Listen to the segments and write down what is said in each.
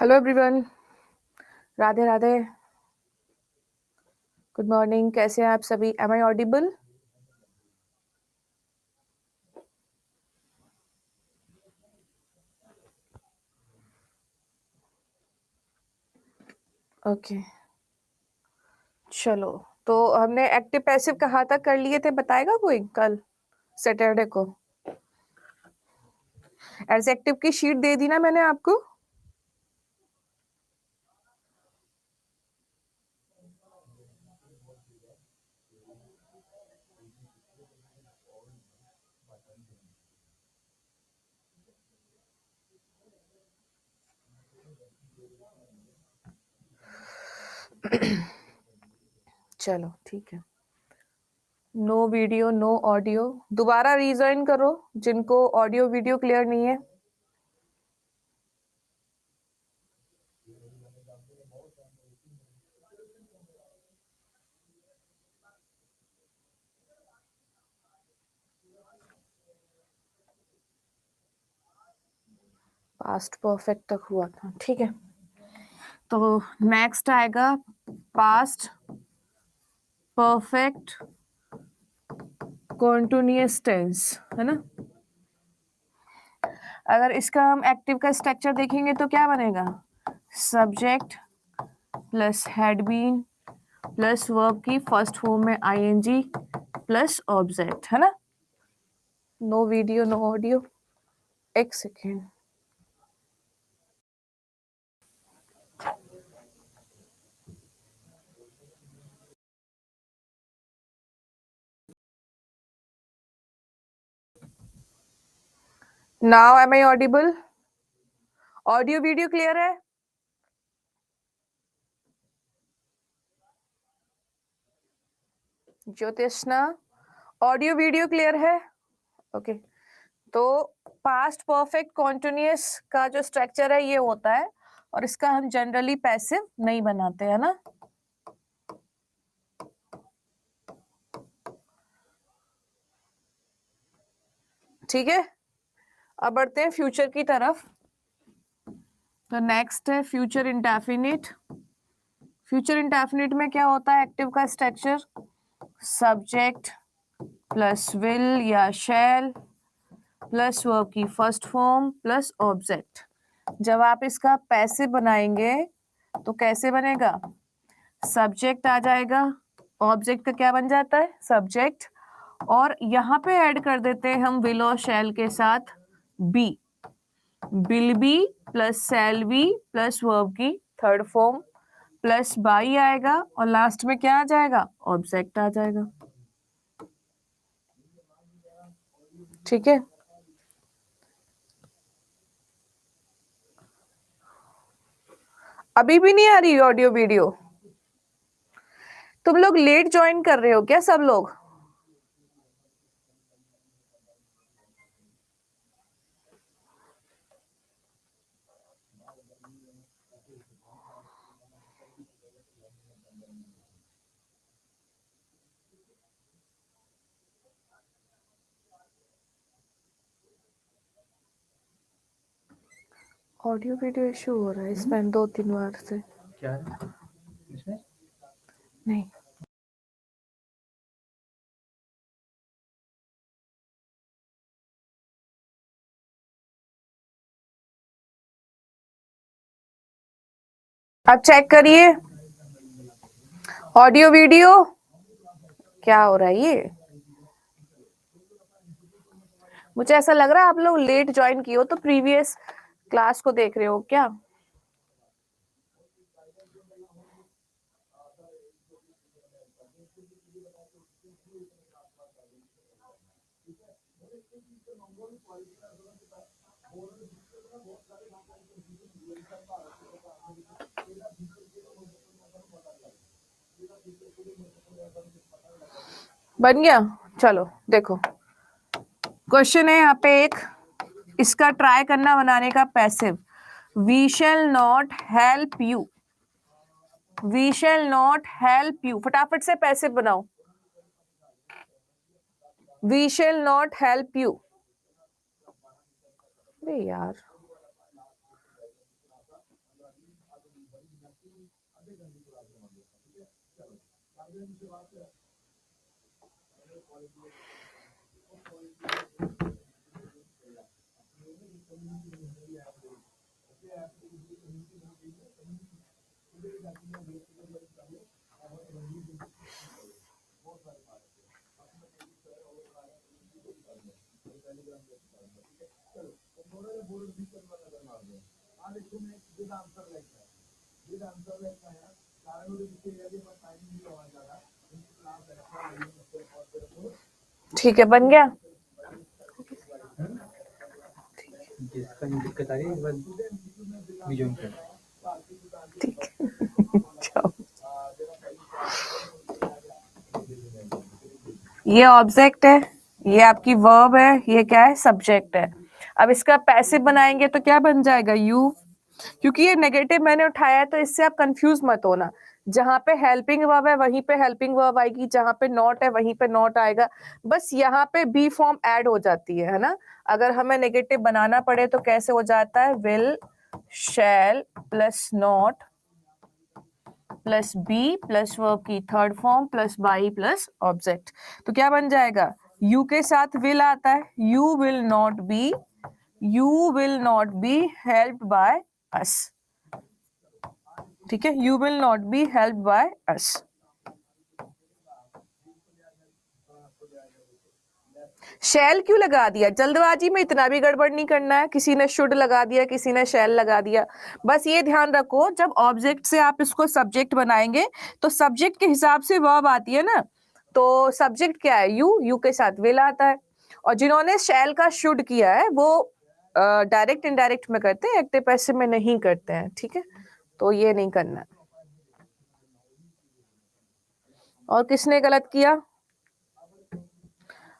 Hello everyone, Radhe Radhe. Good morning, कैसे हैं आप सभी? M I Audible? ओके, चलो। तो हमने एक्टिव पैसिव कहाँ तक कर लिए थे, बताएगा कोई? कल सैटरडे को एज एक्टिव की शीट दे दी ना मैंने आपको। चलो ठीक है। नो वीडियो नो ऑडियो, दोबारा रीजॉइन करो जिनको ऑडियो वीडियो क्लियर नहीं है। पास्ट परफेक्ट तक हुआ था, ठीक है। तो नेक्स्ट आएगा पास्ट परफेक्ट कॉन्टिन्यूअस टेंस, है ना। अगर इसका हम एक्टिव का स्ट्रक्चर देखेंगे तो क्या बनेगा? Subject plus had been plus verb की फर्स्ट फॉर्म में आईएनजी प्लस ऑब्जेक्ट, है ना। नो वीडियो नो ऑडियो, एक second. Now am I audible? Audio video clear है? ज्योतिष्ना, ऑडियो वीडियो क्लियर है? ओके। तो पास्ट परफेक्ट कॉन्टिन्यूअस का जो स्ट्रक्चर है ये होता है, और इसका हम जनरली पैसिव नहीं बनाते, है ना। ठीक है, अब बढ़ते हैं फ्यूचर की तरफ। तो नेक्स्ट है फ्यूचर इंडेफिनिट। फ्यूचर इंडेफिनिट में क्या होता है? एक्टिव का स्ट्रक्चर सब्जेक्ट प्लस विल या शैल प्लस वर्ब की फर्स्ट फॉर्म प्लस ऑब्जेक्ट। जब आप इसका पैसिव बनाएंगे तो कैसे बनेगा? सब्जेक्ट आ जाएगा, ऑब्जेक्ट का क्या बन जाता है? सब्जेक्ट, और यहाँ पे ऐड कर देते हैं हम विल और शैल के साथ be. Will be plus shall be plus verb की थर्ड फॉर्म प्लस बाई आएगा, और लास्ट में क्या आ जाएगा? ऑब्जेक्ट आ जाएगा। ठीक है, अभी भी नहीं आ रही ऑडियो वीडियो? तुम लोग लेट ज्वाइन कर रहे हो क्या सब लोग? ऑडियो वीडियो इशू हो रहा है इसमें 2-3 बार से। क्या है इसमें? नहीं, अब चेक करिए ऑडियो वीडियो क्या हो रहा है ये। मुझे ऐसा लग रहा है आप लोग लेट ज्वाइन किए हो तो प्रीवियस क्लास को देख रहे हो क्या? बन गया? चलो देखो, क्वेश्चन है यहाँ पे एक, इसका ट्राई करना बनाने का passive. We shall not help you, we shall not help you, फटाफट से पैसिव बनाओ। We shall not help you. अरे यार, ठीक है, बन गया। जिसका दिक्कत आ रही है इस बार विजन कर। ठीक है जाओ। ये ऑब्जेक्ट है, ये आपकी वर्ब है, ये क्या है, सब्जेक्ट है। अब इसका पैसिव बनाएंगे तो क्या बन जाएगा, यू। क्योंकि ये नेगेटिव मैंने उठाया है तो इससे आप कंफ्यूज मत होना। जहां पे हेल्पिंग वर्ब है वहीं पे हेल्पिंग वर्ब आएगी, जहां पे नॉट है वहीं पे नॉट आएगा। बस यहाँ पे बी फॉर्म ऐड हो जाती है ना। अगर हमें नेगेटिव बनाना पड़े तो कैसे हो जाता है, will, shall plus not plus be plus verb की third form plus by plus object. तो क्या बन जाएगा, यू के साथ विल आता है, you will not be helped by us. ठीक है, you will not be helped by us. Shall क्यों लगा दिया, जल्दबाजी में इतना भी गड़बड़ नहीं करना है। किसी ने शुड लगा दिया, किसी ने शैल लगा दिया। बस ये ध्यान रखो, जब ऑब्जेक्ट से आप इसको सब्जेक्ट बनाएंगे तो सब्जेक्ट के हिसाब से वर्ब आती है ना। तो सब्जेक्ट क्या है, यू के साथ विल आता है। और जिन्होंने शैल का शुड किया है वो डायरेक्ट इनडायरेक्ट में करते हैं, एक्टिव पैसिव में नहीं करते हैं। ठीक है, तो ये नहीं करना है। और किसने गलत किया,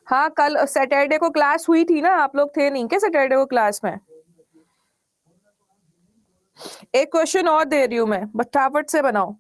हाँ कल सैटरडे को क्लास हुई थी ना, आप लोग थे नहीं क्या सैटरडे को क्लास में। एक क्वेश्चन और दे रही हूं मैं, फटाफट से बनाओ।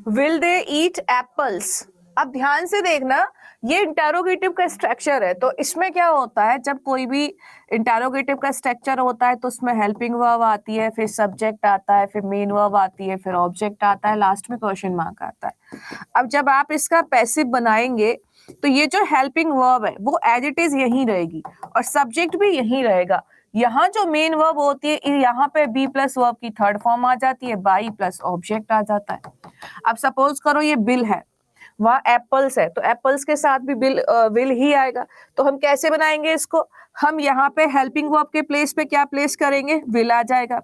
Will they eat apples. अब ध्यान से देखना, ये इंटेरोगेटिव का स्ट्रक्चर है। तो इसमें क्या होता है, जब कोई भी इंटेरोगेटिव का स्ट्रक्चर होता है तो उसमें हेल्पिंग वर्ब आती है, फिर सब्जेक्ट आता है, फिर मेन वर्ब आती है, फिर ऑब्जेक्ट आता है, लास्ट में क्वेश्चन मार्क आता है। अब जब आप इसका पैसिव बनाएंगे तो ये जो हेल्पिंग वर्ब है वो एज इट इज यहीं रहेगी और सब्जेक्ट भी यहीं रहेगा। यहाँ जो मेन वर्ब होती है यहाँ पे बी प्लस वर्ब की थर्ड फॉर्म आ जाती है, बाई प्लस ऑब्जेक्ट आ जाता है। अब सपोज करो ये बिल है, वहां एप्पल्स है, तो एप्पल्स के साथ भी विल ही आएगा। तो हम कैसे बनाएंगे इसको, हम यहाँ पे हेल्पिंग वर्ब के प्लेस पे क्या प्लेस करेंगे, विल आ जाएगा।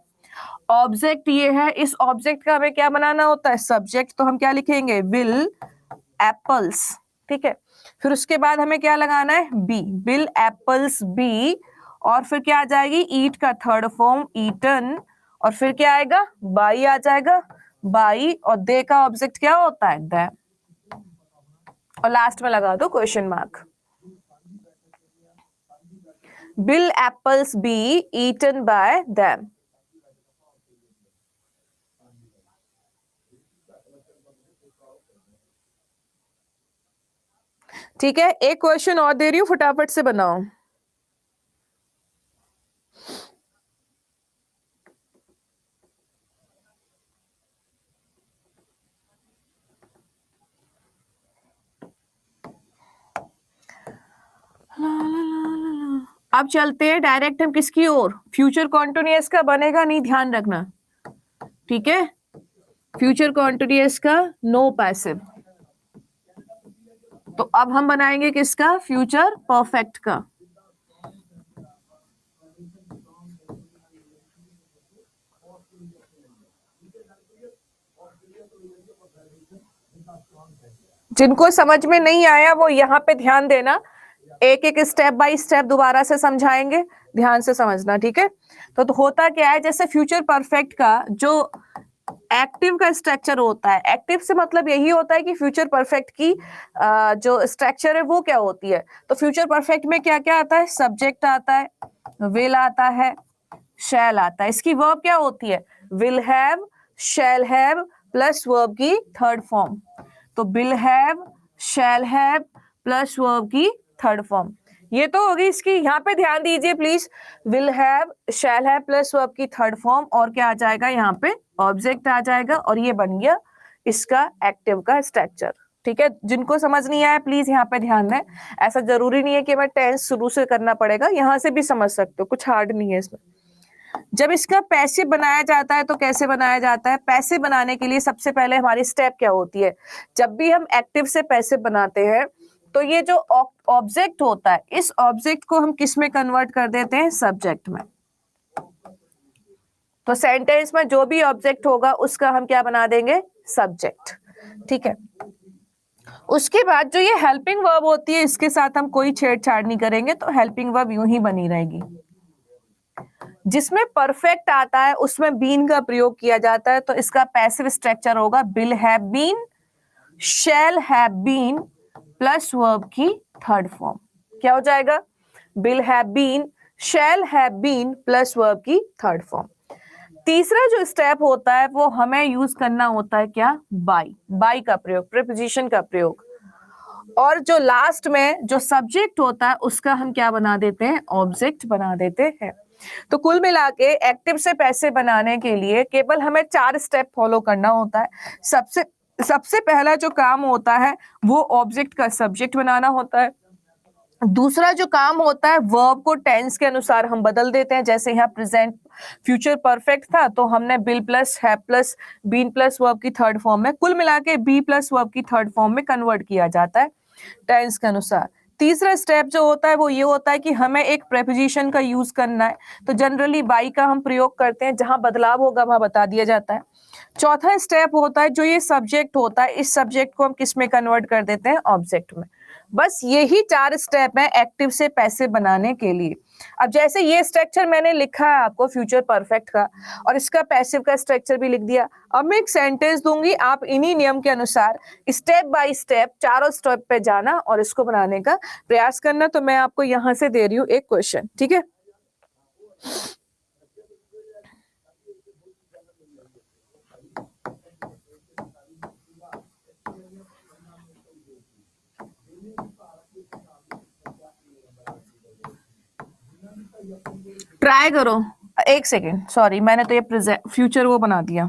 ऑब्जेक्ट ये है, इस ऑब्जेक्ट का हमें क्या बनाना होता है, सब्जेक्ट। तो हम क्या लिखेंगे, विल एप्पल्स। ठीक है, फिर उसके बाद हमें क्या लगाना है, बी, विल एप्पल्स बी। और फिर क्या आ जाएगी, ईट का थर्ड फॉर्म ईटन। और फिर क्या आएगा, बाई आ जाएगा, बाई। और दे का ऑब्जेक्ट क्या होता है, द। और लास्ट में लगा दो question mark. Will apples be eaten by them. ठीक है, एक क्वेश्चन और दे रही हूं, फटाफट से बनाओ। अब चलते हैं डायरेक्ट हम किसकी ओर, फ्यूचर कॉन्टिन्यूअस का बनेगा नहीं, ध्यान रखना। ठीक है, फ्यूचर कॉन्टिन्यूअस का नो पैसिव। तो अब हम बनाएंगे किसका, फ्यूचर परफेक्ट का। जिनको समझ में नहीं आया वो यहाँ पे ध्यान देना, एक एक स्टेप बाय स्टेप दोबारा से समझाएंगे, ध्यान से समझना। ठीक है, तो होता क्या है, जैसे फ्यूचर परफेक्ट का जो एक्टिव का स्ट्रक्चर होता है। एक्टिव से मतलब यही होता है कि फ्यूचर परफेक्ट की जो स्ट्रक्चर है वो क्या होती है। तो फ्यूचर परफेक्ट में क्या क्या आता है, सब्जेक्ट आता है, विल आता है, शैल आता है। इसकी वर्ब क्या होती है, will have, shall have plus verb की थर्ड फॉर्म। तो will have, shall have plus verb की थर्ड फॉर्म। ये तो होगी इसकी, यहाँ पे ध्यान दीजिए please, will have, shall have plus verb की थर्ड फॉर्म, और क्या आ जाएगा यहाँ पे, ऑब्जेक्ट आ जाएगा, और ये बन गया इसका एक्टिव का स्ट्रक्चर। ठीक है, जिनको समझ नहीं आया प्लीज यहाँ पे ध्यान दें। ऐसा जरूरी नहीं है कि मैं टेंस शुरू से करना पड़ेगा, यहाँ से भी समझ सकते हो, कुछ हार्ड नहीं है इसमें। जब इसका पैसिव बनाया जाता है तो कैसे बनाया जाता है, पैसिव बनाने के लिए सबसे पहले हमारी स्टेप क्या होती है, जब भी हम एक्टिव से पैसिव बनाते हैं तो ये जो ऑब्जेक्ट होता है, इस ऑब्जेक्ट को हम किस में कन्वर्ट कर देते हैं, सब्जेक्ट में। तो सेंटेंस में जो भी ऑब्जेक्ट होगा उसका हम क्या बना देंगे, सब्जेक्ट। ठीक है, उसके बाद जो ये हेल्पिंग वर्ब होती है इसके साथ हम कोई छेड़छाड़ नहीं करेंगे, तो हेल्पिंग वर्ब यूं ही बनी रहेगी। जिसमें परफेक्ट आता है उसमें बीन का प्रयोग किया जाता है, तो इसका पैसिव स्ट्रक्चर होगा will have been, shall have been plus verb की थर्ड फॉर्म। क्या हो जाएगा, will have been, shall have been plus verb की थर्ड फॉर्म। तीसरा जो स्टेप होता है वो हमें यूज करना होता है क्या, बाय, बाय का प्रयोग, प्रीपोजिशन का प्रयोग। और जो लास्ट में जो सब्जेक्ट होता है उसका हम क्या बना देते हैं, ऑब्जेक्ट बना देते हैं। तो कुल मिला के एक्टिव से पैसिव बनाने के लिए केवल हमें 4 स्टेप फॉलो करना होता है। सबसे पहला जो काम होता है वो ऑब्जेक्ट का सब्जेक्ट बनाना होता है। दूसरा जो काम होता है वर्ब को टेंस के अनुसार हम बदल देते हैं, जैसे यहाँ प्रेजेंट फ्यूचर परफेक्ट था तो हमने will plus have plus been plus verb की थर्ड फॉर्म में, कुल मिला के बी प्लस वर्ब की थर्ड फॉर्म में कन्वर्ट किया जाता है टेंस के अनुसार। तीसरा स्टेप जो होता है वो ये होता है कि हमें एक प्रेपोजिशन का यूज करना है, तो जनरली बाई का हम प्रयोग करते हैं, जहां बदलाव होगा वहां बता दिया जाता है। चौथा स्टेप होता है जो ये सब्जेक्ट होता है, इस सब्जेक्ट को हम किस में कन्वर्ट कर देते हैं, ऑब्जेक्ट में। बस यही 4 स्टेप है एक्टिव से पैसिव बनाने के लिए। अब जैसे ये स्ट्रक्चर मैंने लिखा है आपको फ्यूचर परफेक्ट का, और इसका पैसिव का स्ट्रक्चर भी लिख दिया। अब मैं एक सेंटेंस दूंगी, आप इन्हीं नियम के अनुसार स्टेप बाय स्टेप चारों स्टेप पे जाना और इसको बनाने का प्रयास करना। तो मैं आपको यहां से दे रही हूँ एक क्वेश्चन, ठीक है। ट्राई करो, एक सेकेंड, सॉरी मैंने तो ये फ्यूचर वो बना दिया।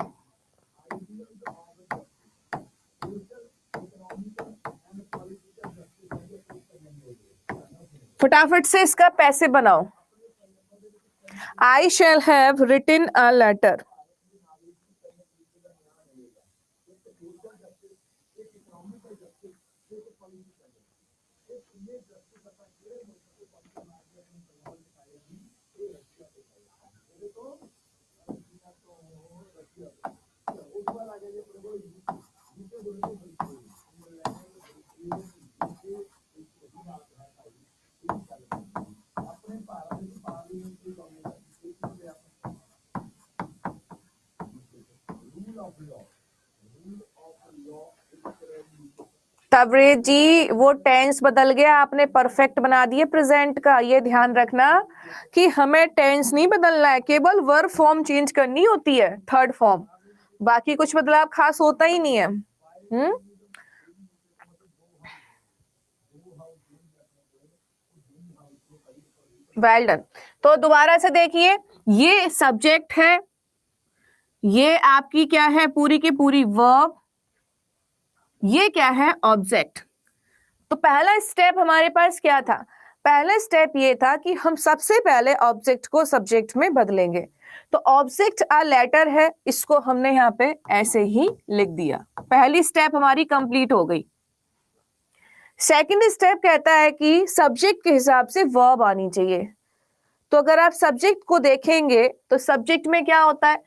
फटाफट से इसका पैसे बनाओ। I shall have written a letter. Tabrez ji वो टेंस बदल गया, आपने परफेक्ट बना दिए प्रेजेंट का। ये ध्यान रखना कि हमें टेंस नहीं बदलना है, केवल वर्ब फॉर्म चेंज करनी होती है, थर्ड फॉर्म, बाकी कुछ बदलाव खास होता ही नहीं है। Well done. तो दोबारा से देखिए, ये सब्जेक्ट है, ये आपकी क्या है, पूरी की पूरी वर्ब, ये क्या है, ऑब्जेक्ट। तो पहला स्टेप हमारे पास क्या था, पहला स्टेप ये था कि हम सबसे पहले ऑब्जेक्ट को सब्जेक्ट में बदलेंगे। तो ऑब्जेक्ट अ लेटर है, इसको हमने यहाँ पे ऐसे ही लिख दिया। पहली स्टेप हमारी कंप्लीट हो गई। सेकंड स्टेप कहता है कि सब्जेक्ट के हिसाब से वर्ब आनी चाहिए। तो अगर आप सब्जेक्ट को देखेंगे तो सब्जेक्ट में क्या होता है,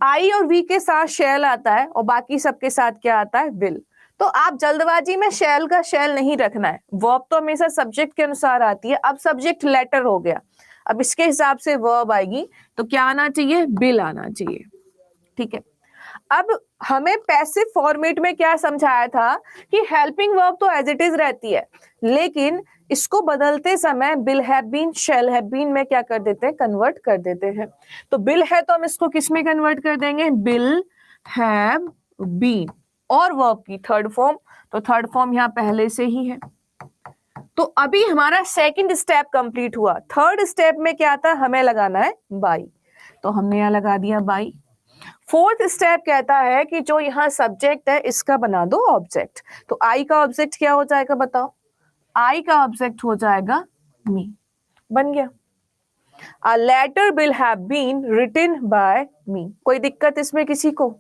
आई और वी के साथ शैल आता है और बाकी सबके साथ क्या आता है, विल। तो आप जल्दबाजी में शैल का शैल नहीं रखना है, वर्ब तो हमेशा सब्जेक्ट के अनुसार आती है। अब सब्जेक्ट लेटर हो गया, अब इसके हिसाब से वर्ब आएगी, तो क्या आना चाहिए, विल आना चाहिए। ठीक है, अब हमें पैसिव फॉर्मेट में क्या समझाया था कि हेल्पिंग वर्ब तो एज इट इज रहती है, लेकिन इसको बदलते समय will have been, shall have been में क्या कर देते हैं, कन्वर्ट कर देते हैं। तो विल है तो हम इसको किस में कन्वर्ट कर देंगे, विल हैव बीन, और वर्ब की थर्ड फॉर्म, तो थर्ड फॉर्म यहां पहले से ही है। तो अभी हमारा सेकंड स्टेप कंप्लीट हुआ। थर्ड स्टेप में क्या था, हमें लगाना है बाई, तो हमने यहां लगा दिया बाई। फोर्थ स्टेप कहता है कि जो यहाँ सब्जेक्ट है इसका बना दो ऑब्जेक्ट। तो आई का ऑब्जेक्ट क्या हो जाएगा बताओ, आई का ऑब्जेक्ट हो जाएगा मी, बन गया। A letter will have been written by me। कोई दिक्कत इसमें किसी को?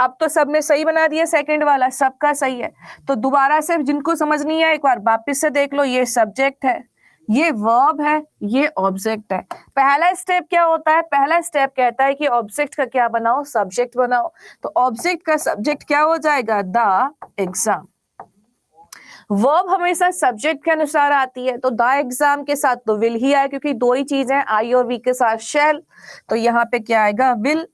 अब तो सबने सही बना दिया, सेकंड वाला सबका सही है। तो दोबारा से जिनको समझ नहीं है एक बार वापस से देख लो, ये सब्जेक्ट है, ये वर्ब है, ये ऑब्जेक्ट है। पहला स्टेप क्या होता है, पहला स्टेप कहता है कि ऑब्जेक्ट का क्या बनाओ, सब्जेक्ट बनाओ। तो ऑब्जेक्ट का सब्जेक्ट क्या हो जाएगा, द एग्जाम। वर्ब हमेशा सब्जेक्ट के अनुसार आती है, तो द एग्जाम के साथ तो विल ही आए, क्योंकि दो ही चीजें आई और वी के साथ शैल, तो यहाँ पे क्या आएगा, विल।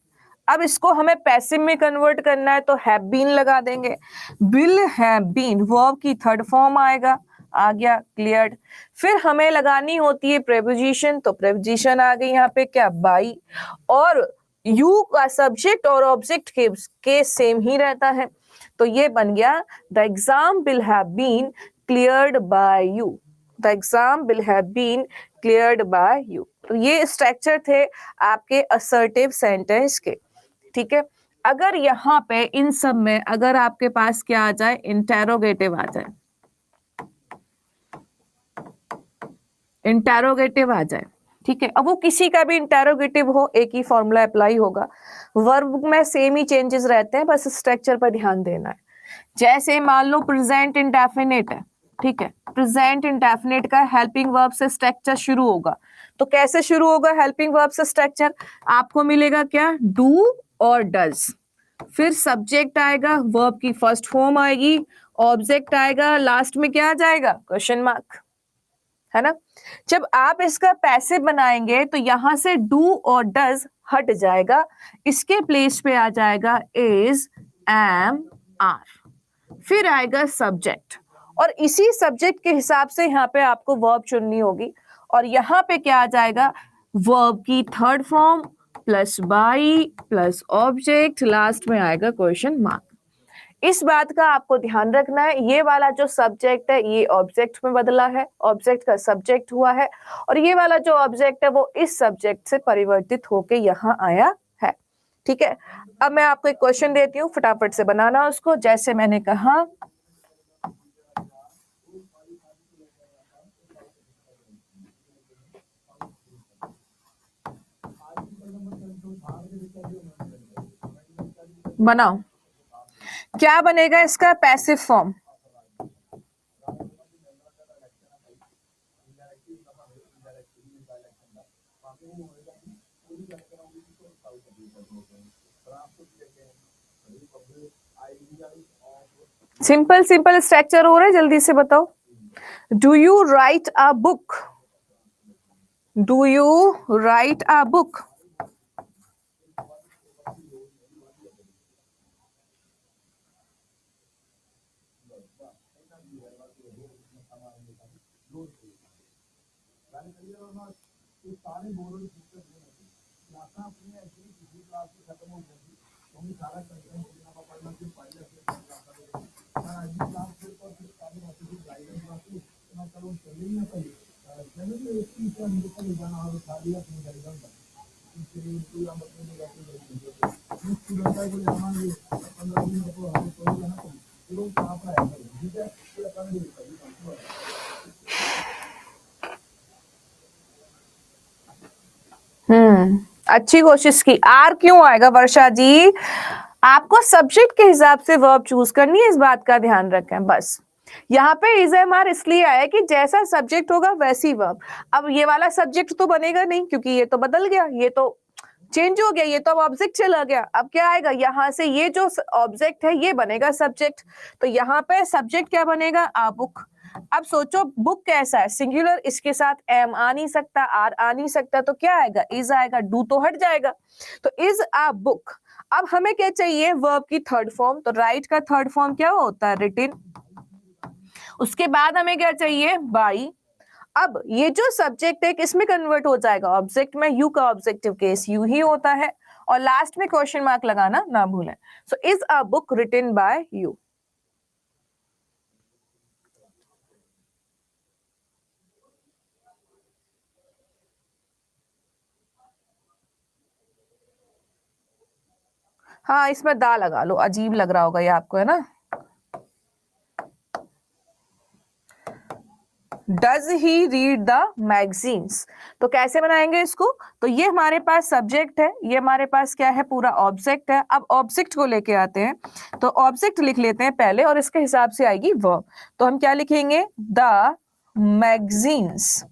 अब इसको हमें पैसिव में कन्वर्ट करना है, तो हैव बीन लगा देंगे। विल हैव बीन वर्ब की थर्ड फॉर्म आएगा, आ गया, क्लियर्ड। फिर हमें लगानी होती है प्रेपोजिशन, तो प्रेपोजिशन आ गई यहाँ पे क्या, बाई। और यू का सब्जेक्ट और ऑब्जेक्ट के सेम ही रहता है, तो ये बन गया the exam will have been cleared by you, the exam will have been cleared by you. तो ये स्ट्रक्चर थे आपके असर्टिव सेंटेंस के, ठीक है। अगर यहाँ पे इन सब में अगर आपके पास क्या आ जाए, इंटेरोगेटिव आ जाए, इंटेरोगेटिव आ जाए, ठीक है। अब वो किसी का भी इंटेरोगेटिव हो, एक ही फॉर्मूला अप्लाई होगा। वर्ब में सेम ही चेंजेस रहते हैं, बस स्ट्रक्चर पर ध्यान देना है। जैसे मान लो प्रेजेंट इंडेफिनिट है, ठीक है, प्रेजेंट इंडेफिनिट का हेल्पिंग वर्ब से स्ट्रक्चर शुरू होगा। तो कैसे शुरू होगा हेल्पिंग वर्ब से स्ट्रक्चर, आपको मिलेगा क्या, डू और डज, फिर सब्जेक्ट आएगा, वर्ब की फर्स्ट फॉर्म आएगी, ऑब्जेक्ट आएगा, लास्ट में क्या आ जाएगा, क्वेश्चन मार्क, है ना। जब आप इसका पैसिव बनाएंगे तो यहां से डू और डज हट जाएगा, इसके प्लेस पे आ जाएगा इज, एम, आर, फिर आएगा सब्जेक्ट, और इसी सब्जेक्ट के हिसाब से यहाँ पे आपको वर्ब चुननी होगी। और यहाँ पे क्या आ जाएगा, वर्ब की third form plus by plus object, last में आएगा क्वेश्चन मार्क। इस बात का आपको ध्यान रखना है, ये वाला जो सब्जेक्ट है ये ऑब्जेक्ट में बदला है, ऑब्जेक्ट का सब्जेक्ट हुआ है, और ये वाला जो ऑब्जेक्ट है वो इस सब्जेक्ट से परिवर्तित होके यहाँ आया है, ठीक है। अब मैं आपको एक क्वेश्चन देती हूँ, फटाफट से बनाना उसको। जैसे मैंने कहा, बनाओ, क्या बनेगा इसका passive form, simple simple structure हो रहा है, जल्दी से बताओ। Do you right a book, do you right a book, अच्छी कोशिश की। आर क्यों आएगा वर्षा जी, आपको सब्जेक्ट के हिसाब से वर्ब चूज करनी है, इस बात का ध्यान रखें बस। यहाँ पे इज एम आर इसलिए आया कि जैसा सब्जेक्ट होगा वैसी वर्ब। अब ये वाला सब्जेक्ट तो बनेगा नहीं, क्योंकि ये तो बदल गया, ये तो चेंज हो गया, ये तो अब ऑब्जेक्ट चला गया। अब क्या आएगा, यहाँ से ये जो ऑब्जेक्ट है ये बनेगा सब्जेक्ट, तो यहाँ पे सब्जेक्ट क्या बनेगा, आ बुक। अब सोचो बुक कैसा है, सिंगुलर, इसके साथ एम आ नहीं सकता, आर आ नहीं सकता, तो क्या आएगा, इज आएगा, डू तो हट जाएगा, तो इज आ बुक। अब हमें क्या चाहिए, वर्ब की थर्ड फॉर्म, तो राइट का थर्ड फॉर्म क्या होता है, रिटिन। उसके बाद हमें क्या चाहिए, बाई। अब ये जो सब्जेक्ट है किसमें कन्वर्ट हो जाएगा, ऑब्जेक्ट में। यू का ऑब्जेक्टिव केस यू ही होता है, और लास्ट में क्वेश्चन मार्क लगाना ना भूलें। So is a book written by you. हाँ, इसमें दा लगा लो, अजीब लग रहा होगा ये आपको, है ना। Does he read the magazines, तो कैसे बनाएंगे इसको, तो ये हमारे पास सब्जेक्ट है, ये हमारे पास क्या है, पूरा ऑब्जेक्ट है। अब ऑब्जेक्ट को लेके आते हैं, तो ऑब्जेक्ट लिख लेते हैं पहले, और इसके हिसाब से आएगी वर्ब। तो हम क्या लिखेंगे, द मैगजीन्स।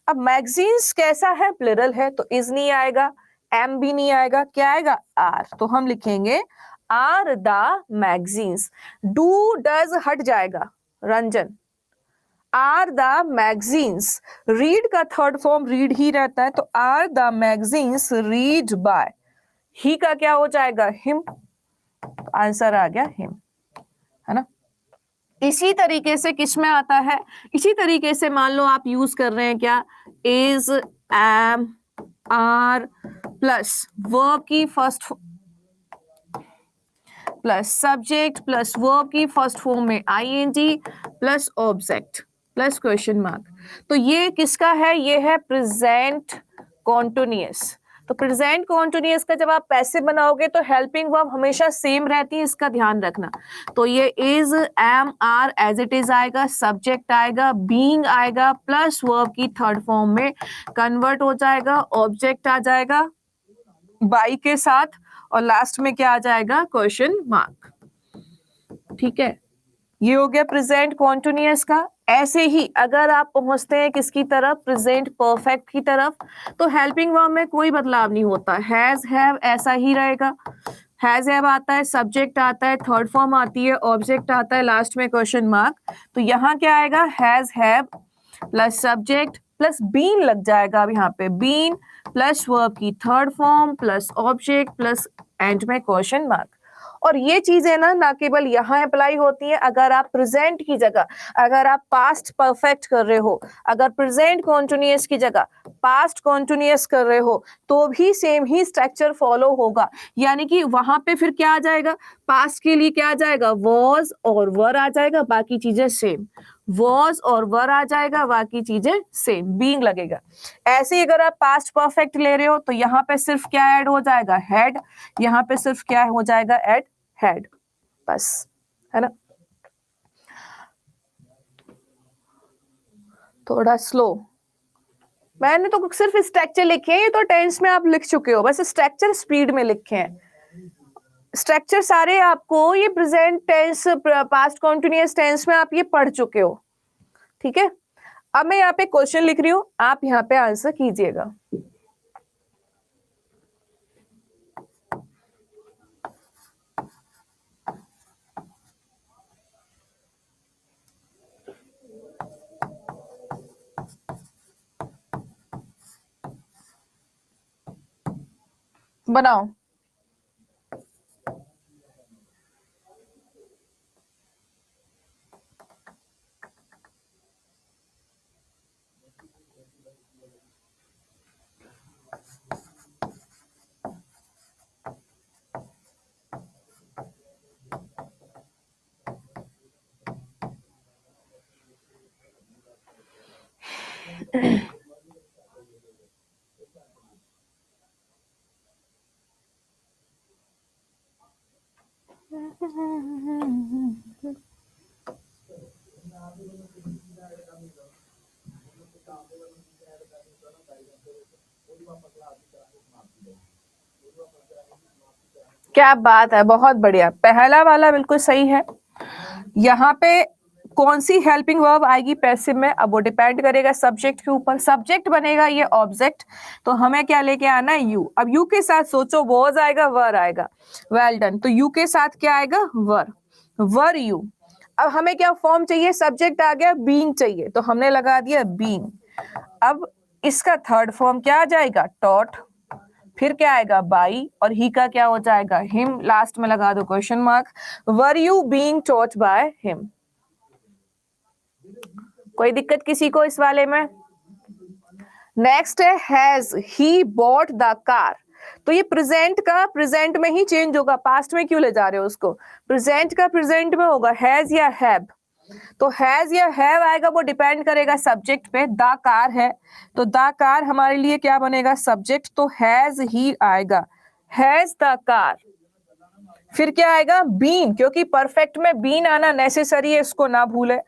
अब मैगजीन्स कैसा है, प्लुरल है, तो इज नहीं आएगा, एम भी नहीं आएगा, क्या आएगा, आर। तो हम लिखेंगे are the magazines. Do does हट जाएगा, Ranjan. Are the magazines, read का थर्ड फॉर्म रीड ही रहता है, तो are the magazines read by, ही का क्या हो जाएगा, हिम। तो आंसर आ गया हिम, है ना। इसी तरीके से किस में आता है, इसी तरीके से मान लो आप यूज कर रहे हैं क्या, is, am, are plus verb की first plus subject plus verb की फर्स्ट फॉर्म में ING plus object plus question mark. तो ये किसका है, ये है प्रेजेंट कॉन्टिन्यूअस। तो प्रेजेंट कॉन्टिन्यूअस का जब आप पैसिव बनाओगे तो हेल्पिंग वर्ब हमेशा सेम रहती है, इसका ध्यान रखना। तो ये is, am, are as it is आएगा, सब्जेक्ट आएगा, बीइंग आएगा, प्लस वर्ब की थर्ड फॉर्म में कन्वर्ट हो जाएगा, ऑब्जेक्ट आ जाएगा बाई के साथ, और लास्ट में क्या आ जाएगा, क्वेश्चन मार्क। ठीक है, ये हो गया प्रेजेंट कॉन्टिन्यूअस का। ऐसे ही अगर आप पहुंचते हैं किसकी तरफ, प्रेजेंट परफेक्ट की तरफ, तो हेल्पिंग वर्ब में कोई बदलाव नहीं होता, हैज, हैव ऐसा ही रहेगा। हैज, हैव आता है, सब्जेक्ट आता है, थर्ड फॉर्म आती है, ऑब्जेक्ट आता है, लास्ट में क्वेश्चन मार्क। तो यहाँ क्या आएगा, has, have plus subject plus been लग जाएगा। अब यहाँ पे बीन प्लस वर्ब की third form plus object plus end में क्वेश्चन मार्क। और ये चीजें ना केवल यहाँ अप्लाई होती हैं, अगर आप प्रेजेंट की जगह अगर आप पास्ट परफेक्ट कर रहे हो, अगर प्रेजेंट कॉन्टिन्यूअस की जगह पास्ट कॉन्टिन्यूअस कर रहे हो, तो भी सेम ही स्ट्रक्चर फॉलो होगा। यानी कि वहां पे फिर क्या आ जाएगा, पास्ट के लिए क्या आ जाएगा, वॉज और वर आ जाएगा, बाकी चीजें सेम। वॉज और वर आ जाएगा, बाकी चीजें सेम, बीइंग लगेगा। ऐसे ही अगर आप पास्ट परफेक्ट ले रहे हो तो यहाँ पे सिर्फ क्या ऐड हो जाएगा, हैड। यहाँ पे सिर्फ क्या हो जाएगा, ऐड हैड, बस, है ना। थोड़ा स्लो, मैंने तो सिर्फ स्ट्रक्चर लिखे हैं, ये तो टेंस में आप लिख चुके हो, बस स्ट्रक्चर स्पीड में लिखे हैं। स्ट्रक्चर सारे आपको ये present tense, past continuous tense में आप ये पढ़ चुके हो। ठीक है, अब मैं यहाँ पे क्वेश्चन लिख रही हूं, आप यहाँ पे आंसर कीजिएगा। बनाओ। क्या बात है, बहुत बढ़िया, पहला वाला बिल्कुल सही है। यहाँ पे कौन सी हेल्पिंग वर्ब आएगी पैसिव में, अब वो डिपेंड करेगा सब्जेक्ट के ऊपर। सब्जेक्ट बनेगा ये ऑब्जेक्ट, तो हमें क्या लेके आना है, यू। अब यू के साथ सोचो, वॉज आएगा, वर आएगा, वेल डन। तो यू के साथ क्या आएगा, वर, वर यू। अब हमें क्या फॉर्म चाहिए, सब्जेक्ट आ गया, बीइंग चाहिए, तो हमने लगा दिया बीइंग। अब इसका थर्ड फॉर्म क्या आ जाएगा, टॉट, फिर क्या आएगा बाई, और ही का क्या हो जाएगा हिम, लास्ट में लगा दो question mark. Were you being taught by him? कोई दिक्कत किसी को इस वाले में? नेक्स्ट है has he bought the car. तो ये प्रेजेंट का प्रेजेंट में ही चेंज होगा, पास्ट में क्यों ले जा रहे हो उसको? प्रेजेंट का प्रेजेंट में होगा हैज या हैव। तो हैज या हैव आएगा, वो डिपेंड करेगा सब्जेक्ट पे। द कार है तो द कार हमारे लिए क्या बनेगा सब्जेक्ट, तो हैज ही आएगा, हैज द कार। फिर क्या आएगा बीन, क्योंकि परफेक्ट में बीन आना नेसेसरी है, इसको ना भूले।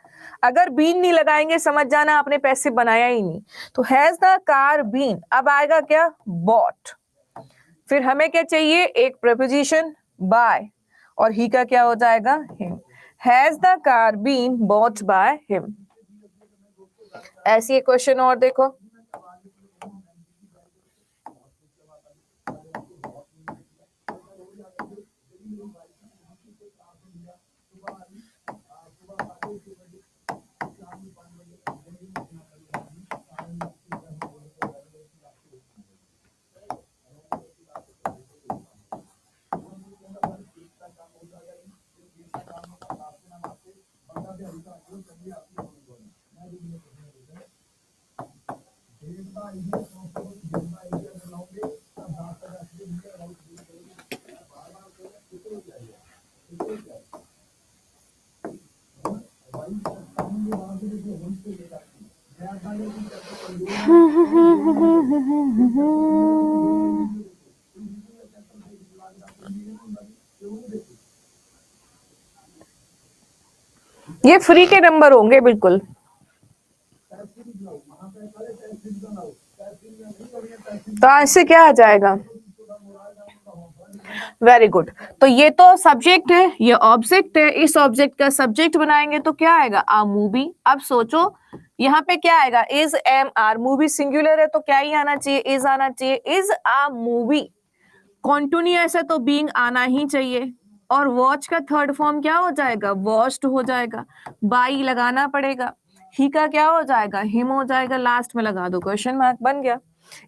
अगर बीन नहीं लगाएंगे समझ जाना आपने पैसिव बनाया ही नहीं। तो हैज द कार बीन, अब आएगा क्या बॉट। फिर हमें क्या चाहिए एक प्रपोजिशन बाय, और ही का क्या हो जाएगा him. Has the car been bought by him. ऐसी एक क्वेश्चन और देखो, ये फ्री के नंबर होंगे बिल्कुल। तो आंसर क्या आ जाएगा? Very good. तो ये तो सब्जेक्ट है, ये ऑब्जेक्ट है, इस ऑब्जेक्ट का सब्जेक्ट बनाएंगे तो क्या आएगा आ मूवी। अब सोचो यहाँ पे क्या आएगा is am are, movie singular है तो क्या ही आना चाहिए इज आना चाहिए, इज आ मूवी। कॉन्टिन्यूअस है तो बीइंग आना ही चाहिए, और वॉच का थर्ड फॉर्म क्या हो जाएगा वॉच्ड हो जाएगा, बाई लगाना पड़ेगा, ही का क्या हो जाएगा हिम हो जाएगा, लास्ट में लगा दो क्वेश्चन मार्क, बन गया।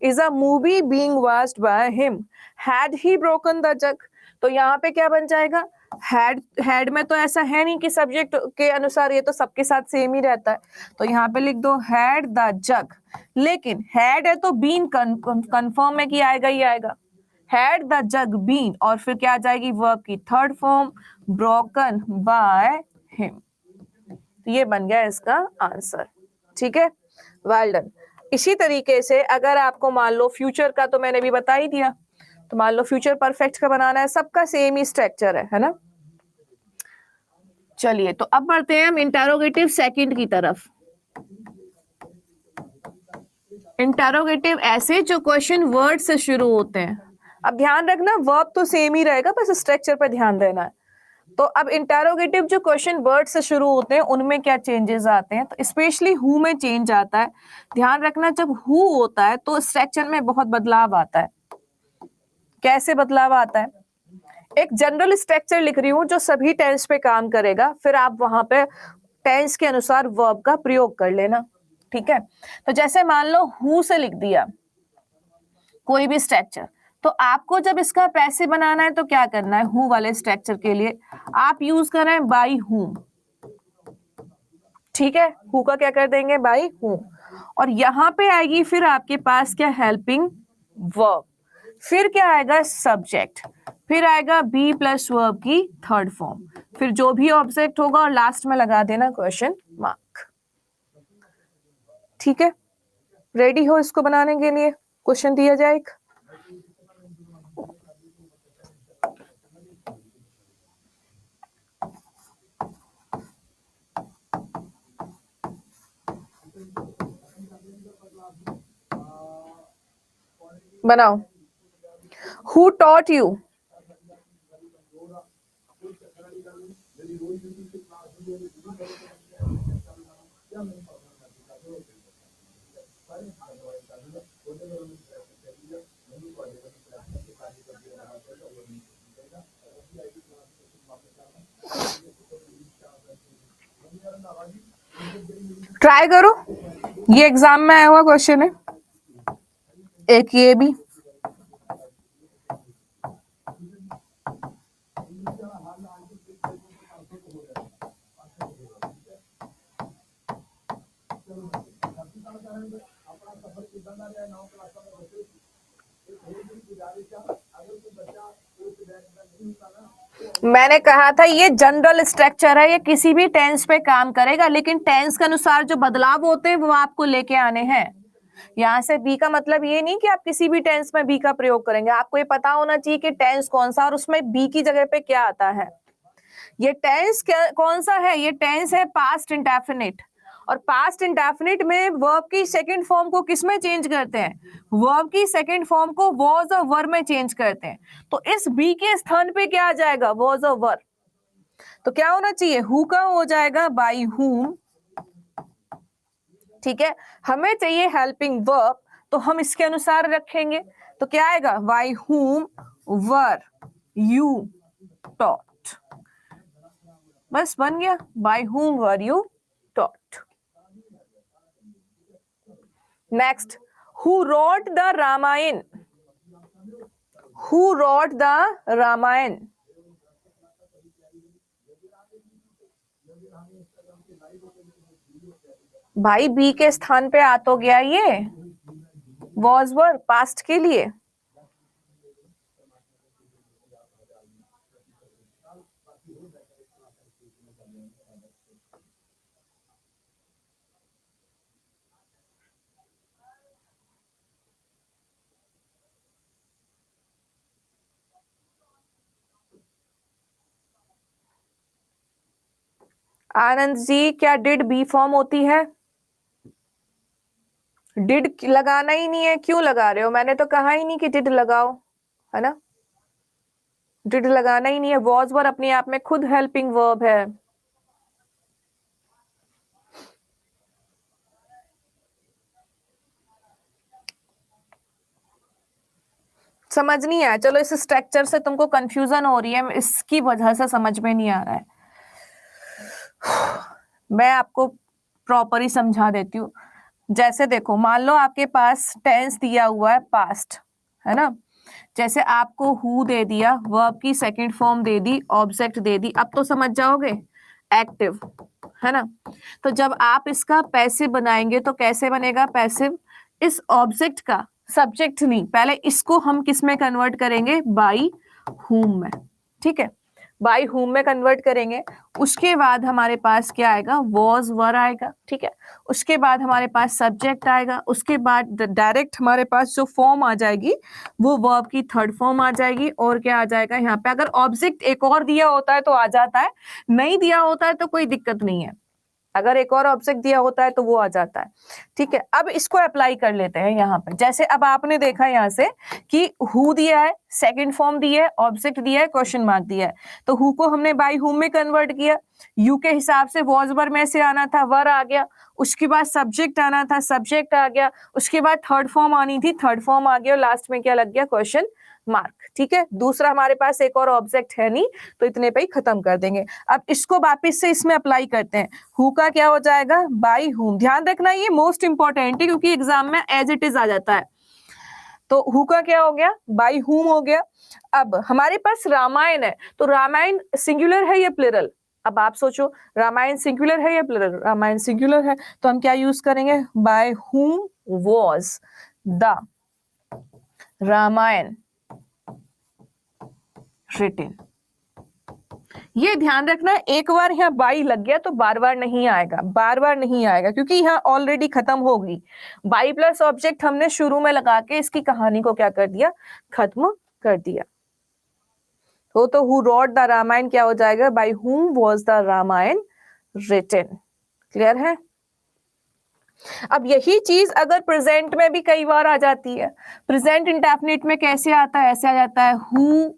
Is a movie being watched by him, had he broken the जग। तो यहाँ पे क्या बन जाएगा हैड में तो ऐसा है नहीं कि सब्जेक्ट के अनुसार, ये तो सबके साथ सेम ही रहता है, तो यहाँ पे लिख दो हैड द जग। लेकिन हैड है तो बीन कंफर्म है कि आएगा ही आएगा, हैड द जग बीन, और फिर क्या आ जाएगी वर्ब की third form broken by him. तो ये बन गया इसका आंसर। ठीक है, वेल डन। इसी तरीके से अगर आपको मान लो फ्यूचर का, तो मैंने भी बता ही दिया, तो मान लो फ्यूचर परफेक्ट का बनाना है, सबका सेम ही स्ट्रक्चर है ना। चलिए तो अब बढ़ते हैं हम इंटरोगेटिव सेकंड की तरफ। इंटरोगेटिव ऐसे जो क्वेश्चन वर्ड से शुरू होते हैं। अब ध्यान रखना वर्ब तो सेम ही रहेगा, बस स्ट्रक्चर पर ध्यान देना है। तो अब इंटरोगेटिव जो क्वेश्चन वर्ड से शुरू होते हैं उनमें क्या चेंजेस आते हैं, तो स्पेशली हु में चेंज आता है। ध्यान रखना जब हु होता है तो स्ट्रक्चर में बहुत बदलाव आता है। कैसे बदलाव आता है? एक जनरल स्ट्रक्चर लिख रही हूं जो सभी टेंस पे काम करेगा, फिर आप वहां पे टेंस के अनुसार वर्ब का प्रयोग कर लेना। ठीक है, तो जैसे मान लो हु से लिख दिया कोई भी स्ट्रक्चर, तो आपको जब इसका पैसे बनाना है तो क्या करना है, हु वाले स्ट्रक्चर के लिए आप यूज कर रहे हैं बाई हूम। ठीक है, हु का क्या कर देंगे बाई हूम, और यहां पे आएगी फिर आपके पास क्या हेल्पिंग वर्ब, फिर क्या आएगा सब्जेक्ट, फिर आएगा बी प्लस वर्ब की थर्ड फॉर्म, फिर जो भी ऑब्जेक्ट होगा और लास्ट में लगा देना क्वेश्चन मार्क। ठीक है, रेडी हो इसको बनाने के लिए? क्वेश्चन दिया जाए एक। बनाओ। Who taught you? ट्राई करो, ये एग्जाम में आया हुआ क्वेश्चन है, एक ये भी। मैंने कहा था ये जनरल स्ट्रक्चर है, ये किसी भी टेंस पे काम करेगा, लेकिन टेंस के अनुसार जो बदलाव होते हैं वो आपको लेके आने हैं। यहाँ से बी का मतलब ये नहीं कि आप किसी भी टेंस में बी का प्रयोग करेंगे, आपको ये पता होना चाहिए कि टेंस कौन सा और उसमें बी की जगह पे क्या आता है। ये टेंस कौन सा है, ये टेंस है पास्ट इंडेफिनिट, और पास्ट इंडेफिनिट में वर्ब की सेकंड फॉर्म को किस में चेंज करते हैं, वर्ब की सेकंड फॉर्म को वॉज और वर में चेंज करते हैं। तो इस बी के स्थान पे क्या आ जाएगा, वॉज और वर। तो क्या होना चाहिए, हु का हो जाएगा बाय हुम, ठीक है। हमें चाहिए हेल्पिंग वर्ब, तो हम इसके अनुसार रखेंगे, तो क्या आएगा, bye whom were you taught, बस बन गया, by whom were you taught. Next, who wrote the Ramayana, who wrote the Ramayana, भाई बी के स्थान पे आ तो गया ये वॉज वर पास्ट के लिए। आनंद जी, क्या डिड बी फॉर्म होती है, डिड लगाना ही नहीं है, क्यों लगा रहे हो, मैंने तो कहा ही नहीं कि डिड लगाओ, है ना, डिड लगाना ही नहीं है। वॉज वर अपने आप में खुद हेल्पिंग वर्ब है। समझ नहीं आया, चलो इस स्ट्रक्चर से तुमको कंफ्यूजन हो रही है, इसकी वजह से समझ में नहीं आ रहा है, मैं आपको प्रॉपर ही समझा देती हूँ। जैसे देखो, मान लो आपके पास टेंस दिया हुआ है पास्ट, है ना, जैसे आपको हु दे दिया, वर्ब की second form they the, object they दी, अब तो समझ जाओगे एक्टिव, है ना। तो जब आप इसका पैसिव बनाएंगे तो कैसे बनेगा पैसिव, इस ऑब्जेक्ट का सब्जेक्ट नहीं, पहले इसको हम किस में कन्वर्ट करेंगे, बाई हुम में, ठीक है, बाई हुम में कन्वर्ट करेंगे। उसके बाद हमारे पास क्या आएगा, वॉज वर आएगा, ठीक है। उसके बाद हमारे पास सब्जेक्ट आएगा, उसके बाद डायरेक्ट हमारे पास जो फॉर्म आ जाएगी वो वर्ब की थर्ड फॉर्म आ जाएगी, और क्या आ जाएगा यहाँ पे, अगर ऑब्जेक्ट एक और दिया होता है तो आ जाता है, नहीं दिया होता है तो कोई दिक्कत नहीं है, अगर एक और ऑब्जेक्ट दिया होता है तो वो आ जाता है, ठीक है। अब इसको अप्लाई कर लेते हैं यहाँ पे, जैसे अब आपने देखा यहाँ से कि हु दिया है, सेकंड फॉर्म दिया है, ऑब्जेक्ट दिया है, क्वेश्चन मार्क दिया है, तो हु को हमने बाय हुम में कन्वर्ट किया, यू के हिसाब से वॉज वर में से आना था, वर आ गया, उसके बाद सब्जेक्ट आना था, सब्जेक्ट आ गया, उसके बाद थर्ड फॉर्म आनी थी, थर्ड फॉर्म आ गया, और लास्ट में क्या लग गया, क्वेश्चन मार्क, ठीक है। दूसरा हमारे पास एक और ऑब्जेक्ट है नहीं, तो इतने पे ही खत्म कर देंगे। अब इसको वापिस से इसमें अप्लाई करते हैं, हु का क्या हो जाएगा, बाय हुम, ध्यान रखना ये मोस्ट इंपॉर्टेंट है क्योंकि एग्जाम में एज इट इज आ जाता है। तो हु का क्या हो गया, बाय हुम हो गया। अब हमारे पास रामायण है, तो रामायण सिंगुलर है या प्लुरल, अब आप सोचो रामायण सिंगुलर है या प्लुरल, रामायण सिंगुलर है, तो हम क्या यूज करेंगे, bye whom was the Ramayana written. ये ध्यान रखना, एक बार यहाँ बाई लग गया तो बार बार नहीं आएगा, बार बार नहीं आएगा, क्योंकि यहाँ ऑलरेडी खत्म हो गई, बाई प्लस ऑब्जेक्ट हमने शुरू में लगा के इसकी कहानी को क्या कर दिया, खत्म कर दिया। तो हु रोट द रामायण क्या हो जाएगा, by whom was the Ramayana written. Clear है। अब यही चीज अगर प्रेजेंट में भी कई बार आ जाती है, प्रेजेंट इंडेफिनिट में कैसे आता है, ऐसे आ जाता है, who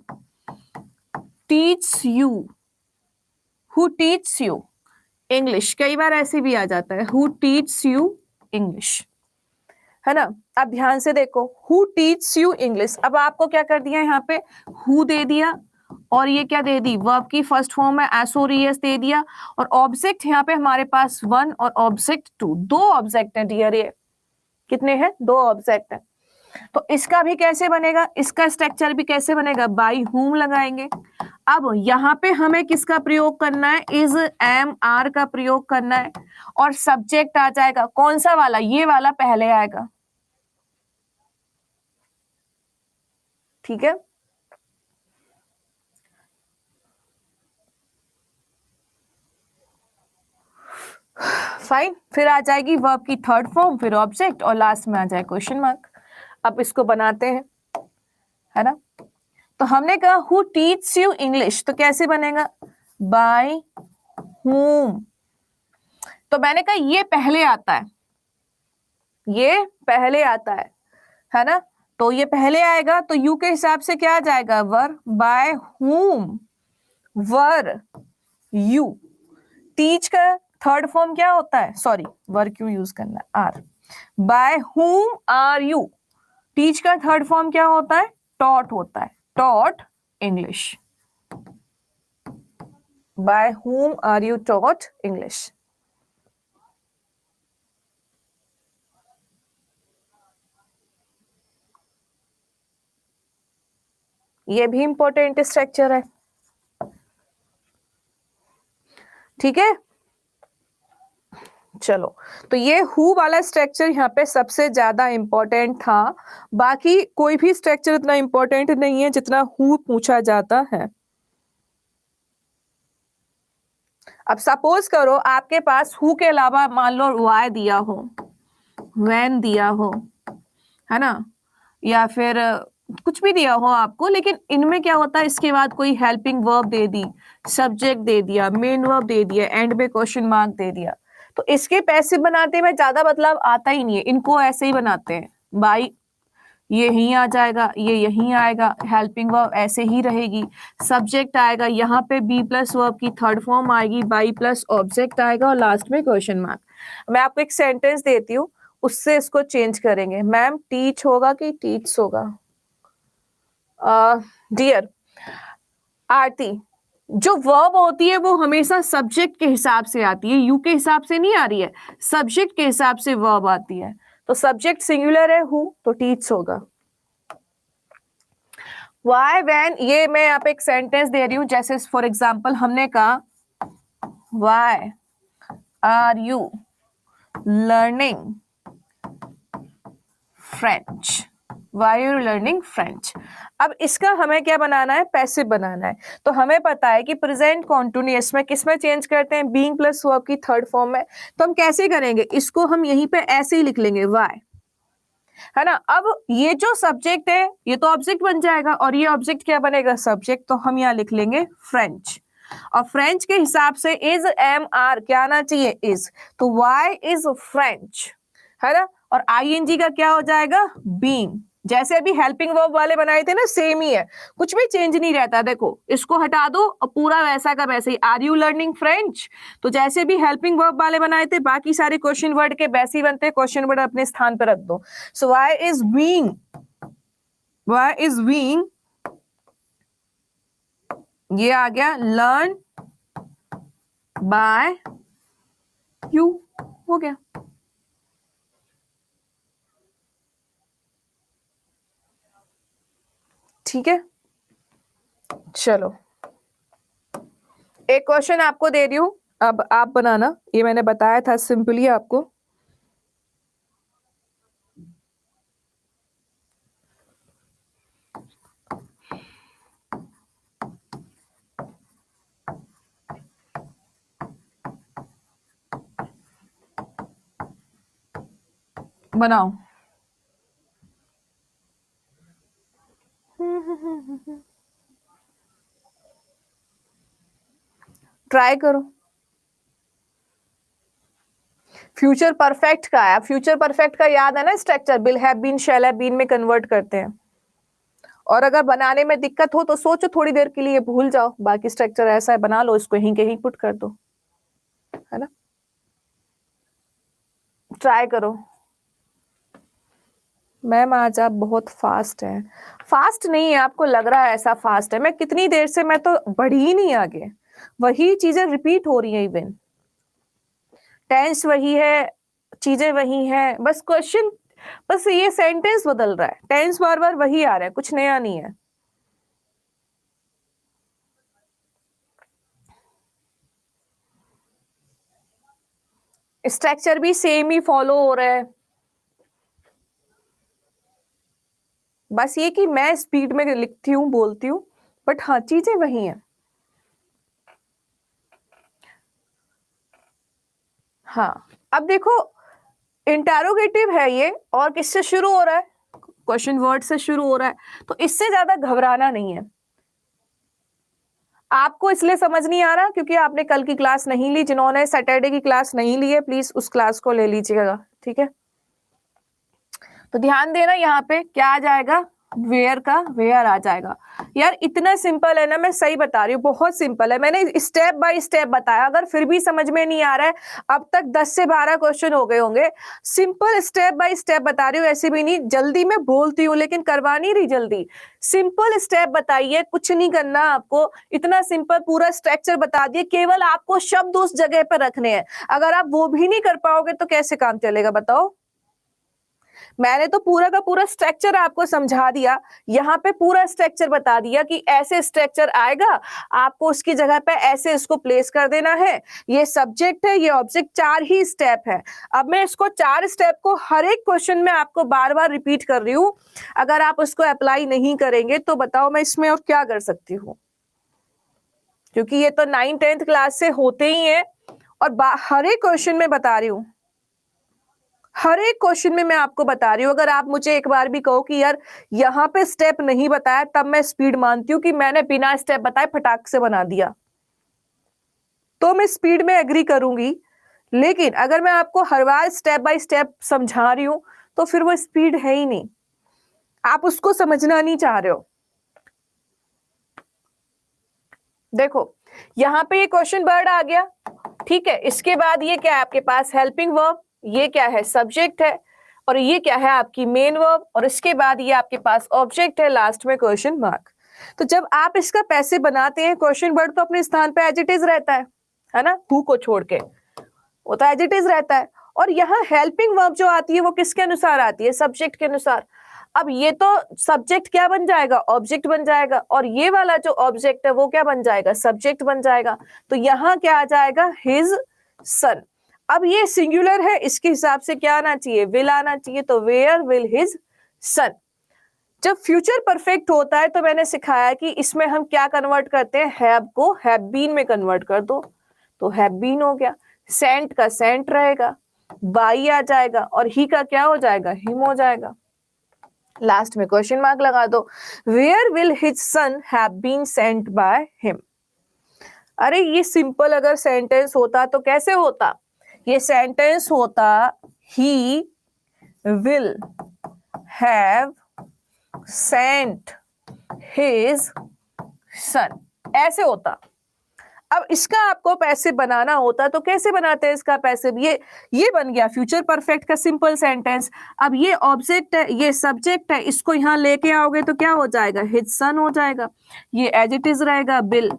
teach you, who teach you English, कई बार ऐसे भी आ जाता है, हु टीच यू इंग्लिश, है ना। अब ध्यान से देखो, हु टीच यू इंग्लिश, अब आपको क्या कर दिया यहाँ पे, हु दे दिया, और ये क्या दे दी, वर्ब की फर्स्ट फॉर्म में एसओरियस दे दिया, और ऑब्जेक्ट यहाँ पे हमारे पास 1 और ऑब्जेक्ट 2, दो ऑब्जेक्ट हैं डियर, ये कितने हैं, दो ऑब्जेक्ट हैं। तो इसका भी कैसे बनेगा, इसका स्ट्रक्चर भी कैसे बनेगा, बाय हुम लगाएंगे। अब यहाँ पे हमें किसका प्रयोग करना है, इज एम आर का प्रयोग करना है, और सब्जेक्ट आ जाएगा। कौन सा वाला? ये वाला पहले आएगा, ठीक है। फाइन, फिर आ जाएगी वर्ब की थर्ड फॉर्म, फिर ऑब्जेक्ट, और लास्ट में आ जाए क्वेश्चन मार्क। अब इसको बनाते हैं, है ना। तो हमने कहा हु टीच यू इंग्लिश, तो कैसे बनेगा? By whom। तो मैंने कहा ये पहले आता है, ये पहले आता है ना। तो ये पहले आएगा, तो यू के हिसाब से क्या आ जाएगा? Were. By whom, were you. Teach का थर्ड फॉर्म क्या होता है? सॉरी, वर क्यों यूज करना, are. By whom are you. Teach का थर्ड फॉर्म क्या होता है? टॉट होता है, taught English. By whom are you taught English. ये भी इंपॉर्टेंट स्ट्रक्चर है, ठीक है। चलो, तो ये हु वाला स्ट्रक्चर यहाँ पे सबसे ज्यादा इंपॉर्टेंट था। बाकी कोई भी स्ट्रक्चर इतना इंपॉर्टेंट नहीं है जितना हु पूछा जाता है। अब सपोज करो आपके पास हु के अलावा मान लो वाई दिया हो, व्हेन दिया हो, है ना, या फिर कुछ भी दिया हो आपको, लेकिन इनमें क्या होता है, इसके बाद कोई helping verb they the, subject they दिया, मेन वर्ब दे दिया, एंड में क्वेश्चन मार्क दे दिया, तो इसके पैसिव बनाते में ज्यादा बदलाव आता ही नहीं है। इनको ऐसे ही बनाते हैं, बाई ये यहीं आ जाएगा, ये यहीं आएगा, हेल्पिंग वर्ब ऐसे ही रहेगी, सब्जेक्ट आएगा यहाँ पे, बी प्लस वर्ब की थर्ड फॉर्म आएगी, बाई प्लस ऑब्जेक्ट आएगा, और लास्ट में क्वेश्चन मार्क। मैं आपको एक सेंटेंस देती हूँ, उससे इसको चेंज करेंगे। मैम टीच होगा कि टीच होगा? डियर आरती, जो वर्ब होती है वो हमेशा सब्जेक्ट के हिसाब से आती है, यू के हिसाब से नहीं आ रही है, सब्जेक्ट के हिसाब से वर्ब आती है। तो सब्जेक्ट सिंगुलर है हु, तो टीच होगा। वाई व्हेन, ये मैं यहाँ पे एक सेंटेंस दे रही हूं, जैसे फॉर एग्जाम्पल हमने कहा why are you learning French, why are learning French. अब इसका हमें क्या बनाना है? पैसिव बनाना है। तो हमें पता है कि प्रेजेंट कॉन्टिन्यूअस में किस में चेंज करते हैं? बीइंग प्लस वर्ब की थर्ड फॉर्म में। तो हम कैसे करेंगे? इसको हम यहीं पे ऐसे ही लिख लेंगे वाई, है ना। अब ये जो सब्जेक्ट है ये तो ऑब्जेक्ट बन जाएगा, और ये ऑब्जेक्ट क्या बनेगा? सब्जेक्ट। तो हम यहाँ लिख लेंगे फ्रेंच, और फ्रेंच के हिसाब से इज एम आर क्या आना चाहिए? इज। तो वाई इज फ्रेंच, है ना। और आईएनजी का क्या हो जाएगा? बीइंग। जैसे अभी हेल्पिंग वर्ब वाले बनाए थे ना, सेम ही है, कुछ भी चेंज नहीं रहता। देखो इसको हटा दो और पूरा वैसा का वैसे ही, आर यू लर्निंग फ्रेंच। तो जैसे भी हेल्पिंग वर्ब वाले बनाए थे, बाकी सारे क्वेश्चन वर्ड के वैसे ही बनते हैं, क्वेश्चन वर्ड अपने स्थान पर रख दो। So why is being, why is being, ये आ गया लर्न बाय यू, हो गया। ठीक है, चलो एक क्वेश्चन आपको दे रही हूं, अब आप बनाना। ये मैंने बताया था सिंपली आपको। बनाओ। ट्राई करो। फ्यूचर परफेक्ट का है, फ्यूचर परफेक्ट का याद है ना structure, will have been, shall have been में कन्वर्ट करते हैं। और अगर बनाने में दिक्कत हो तो सोचो थोड़ी देर के लिए, भूल जाओ, बाकी स्ट्रक्चर ऐसा है, बना लो, इसको यहीं कहीं पुट कर दो, है ना। ट्राई करो। मैम आज आप बहुत फास्ट हैं। फास्ट नहीं है, आपको लग रहा है ऐसा फास्ट है। मैं कितनी देर से, मैं तो बढ़ी ही नहीं आगे, वही चीजें रिपीट हो रही हैं, इवन टेंस वही है, चीजें वही हैं, बस क्वेश्चन, बस ये सेंटेंस बदल रहा है, टेंस बार बार वही आ रहा है, कुछ नया नहीं है। स्ट्रक्चर भी सेम ही फॉलो हो रहा है, बस ये कि मैं स्पीड में लिखती हूँ बोलती हूँ, बट हाँ चीजें वही हैं। हाँ अब देखो इंटेरोगेटिव है ये, और किससे शुरू हो रहा है, क्वेश्चन वर्ड से शुरू हो रहा है, तो इससे ज्यादा घबराना नहीं है। आपको इसलिए समझ नहीं आ रहा क्योंकि आपने कल की क्लास नहीं ली, जिन्होंने सैटरडे की क्लास नहीं ली है प्लीज उस क्लास को ले लीजिएगा, ठीक है। तो ध्यान देना यहाँ पे क्या आ जाएगा, वेयर का वेयर आ जाएगा। यार इतना सिंपल है ना, मैं सही बता रही हूँ, बहुत सिंपल है, मैंने स्टेप बाय स्टेप बताया। अगर फिर भी समझ में नहीं आ रहा है, अब तक 10 से 12 क्वेश्चन हो गए होंगे, सिंपल स्टेप बाय स्टेप बता रही हूँ, ऐसे भी नहीं जल्दी मैं बोलती हूँ लेकिन करवा नहीं रही जल्दी। सिंपल स्टेप बताइए, कुछ नहीं करना आपको, इतना सिंपल पूरा स्ट्रक्चर बता दिए, केवल आपको शब्द उस जगह पर रखने हैं। अगर आप वो भी नहीं कर पाओगे तो कैसे काम चलेगा बताओ। मैंने तो पूरा का पूरा स्ट्रक्चर आपको समझा दिया, यहाँ पे पूरा स्ट्रक्चर बता दिया कि ऐसे स्ट्रक्चर आएगा, आपको उसकी जगह पे ऐसे इसको प्लेस कर देना है, ये सब्जेक्ट है, ये ऑब्जेक्ट, 4 ही स्टेप है। अब मैं इसको 4 स्टेप को हर एक क्वेश्चन में आपको बार बार रिपीट कर रही हूँ। अगर आप उसको अप्लाई नहीं करेंगे तो बताओ मैं इसमें और क्या कर सकती हूँ, क्योंकि ये तो 9th 10th क्लास से होते ही है, और हर एक क्वेश्चन में बता रही हूँ, हर एक क्वेश्चन में मैं आपको बता रही हूँ। अगर आप मुझे एक बार भी कहो कि यार यहाँ पे स्टेप नहीं बताया, तब मैं स्पीड मानती हूँ कि मैंने बिना स्टेप बताए फटाक से बना दिया, तो मैं स्पीड में एग्री करूंगी। लेकिन अगर मैं आपको हर बार स्टेप बाय स्टेप समझा रही हूं तो फिर वो स्पीड है ही नहीं, आप उसको समझना नहीं चाह रहे हो। देखो यहाँ पे ये क्वेश्चन वर्ड आ गया, ठीक है, इसके बाद ये क्या है आपके पास, हेल्पिंग वर्ब, ये क्या है, सब्जेक्ट है, और ये क्या है आपकी मेन वर्ब, और इसके बाद ये आपके पास ऑब्जेक्ट है, लास्ट में क्वेश्चन मार्क। तो जब आप इसका पैसे बनाते हैं, क्वेश्चन वर्ड तो अपने स्थान पे एज इट इज रहता है ना, हु को छोड़ के वो तो एज इट इज रहता है। और यहाँ हेल्पिंग वर्ब जो आती है वो किसके अनुसार आती है, सब्जेक्ट के अनुसार। अब ये तो सब्जेक्ट क्या बन जाएगा, ऑब्जेक्ट बन जाएगा, और ये वाला जो ऑब्जेक्ट है वो क्या बन जाएगा, सब्जेक्ट बन जाएगा। तो यहाँ क्या आ जाएगा, हिज सन। अब ये सिंगुलर है, इसके हिसाब से क्या आना चाहिए, विल आना चाहिए, तो वेयर विल हिज सन। जब फ्यूचर परफेक्ट होता है तो मैंने सिखाया कि इसमें हम क्या कन्वर्ट करते हैं, हैव को हैव बीन में कन्वर्ट कर दो, तो हैव बीन हो गया, सेंट का सेंट रहेगा, बाई आ जाएगा, और ही का क्या हो जाएगा, हिम हो जाएगा, लास्ट में क्वेश्चन मार्क लगा दो। Where will his son have been sent by him. अरे ये सिंपल अगर सेंटेंस होता तो कैसे होता, ये सेंटेंस होता he will have sent his सन, ऐसे होता। अब इसका आपको पैसे बनाना होता तो कैसे बनाते हैं इसका पैसे, ये बन गया फ्यूचर परफेक्ट का सिंपल सेंटेंस। अब ये ऑब्जेक्ट है, ये सब्जेक्ट है, इसको यहाँ लेके आओगे तो क्या हो जाएगा, हिज सन हो जाएगा, ये एज इट इज रहेगा, बिल,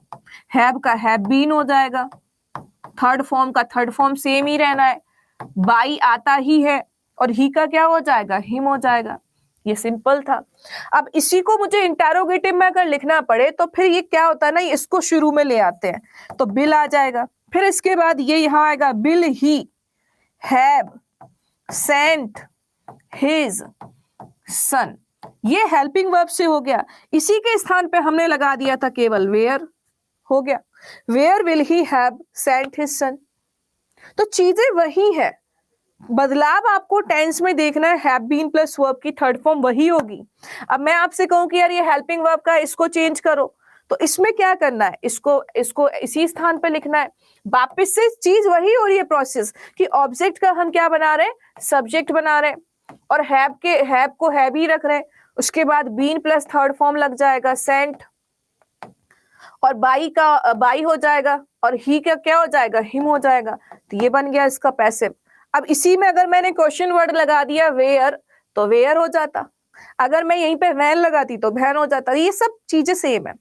हैव का हैव बीन हो जाएगा, थर्ड फॉर्म का थर्ड फॉर्म सेम ही रहना है, बाई आता ही है, और ही का क्या हो जाएगा, हिम हो जाएगा। ये सिंपल था। अब इसी को मुझे इंटेरोगेटिव में अगर लिखना पड़े तो फिर ये क्या होता है ना, इसको शुरू में ले आते हैं, तो बिल आ जाएगा, फिर इसके बाद ये यहां आएगा, bill he have sent his सन, ये हेल्पिंग वर्ब से हो गया। इसी के स्थान पे हमने लगा दिया था केवल वेयर, हो गया, where will he have sent his son. तो चीजें वही है, बदलाव आपको टेंस में देखना है, हैव बीन प्लस वर्ब की थर्ड फॉर्म वही होगी। अब मैं आपसे कहूं कि यार ये हेल्पिंग वर्ब का इसको चेंज करो, तो इसमें क्या करना है, इसको इसी स्थान पे लिखना है, वापस से चीज वही हो रही है प्रोसेस, कि ऑब्जेक्ट का हम क्या बना रहे हैं, सब्जेक्ट बना रहे हैं, और हैव को हैव ही रख रहे हैं, उसके बाद बीन प्लस थर्ड फॉर्म लग जाएगा सेंट, और बाई का बाई हो जाएगा, और ही का क्या हो जाएगा, हिम हो जाएगा। तो ये बन गया इसका पैसिव। अब इसी में अगर मैंने क्वेश्चन वर्ड लगा दिया वेयर, तो वेयर हो जाता, अगर मैं यहीं पे वैन लगाती तो वैन हो जाता, ये सब चीजें सेम है।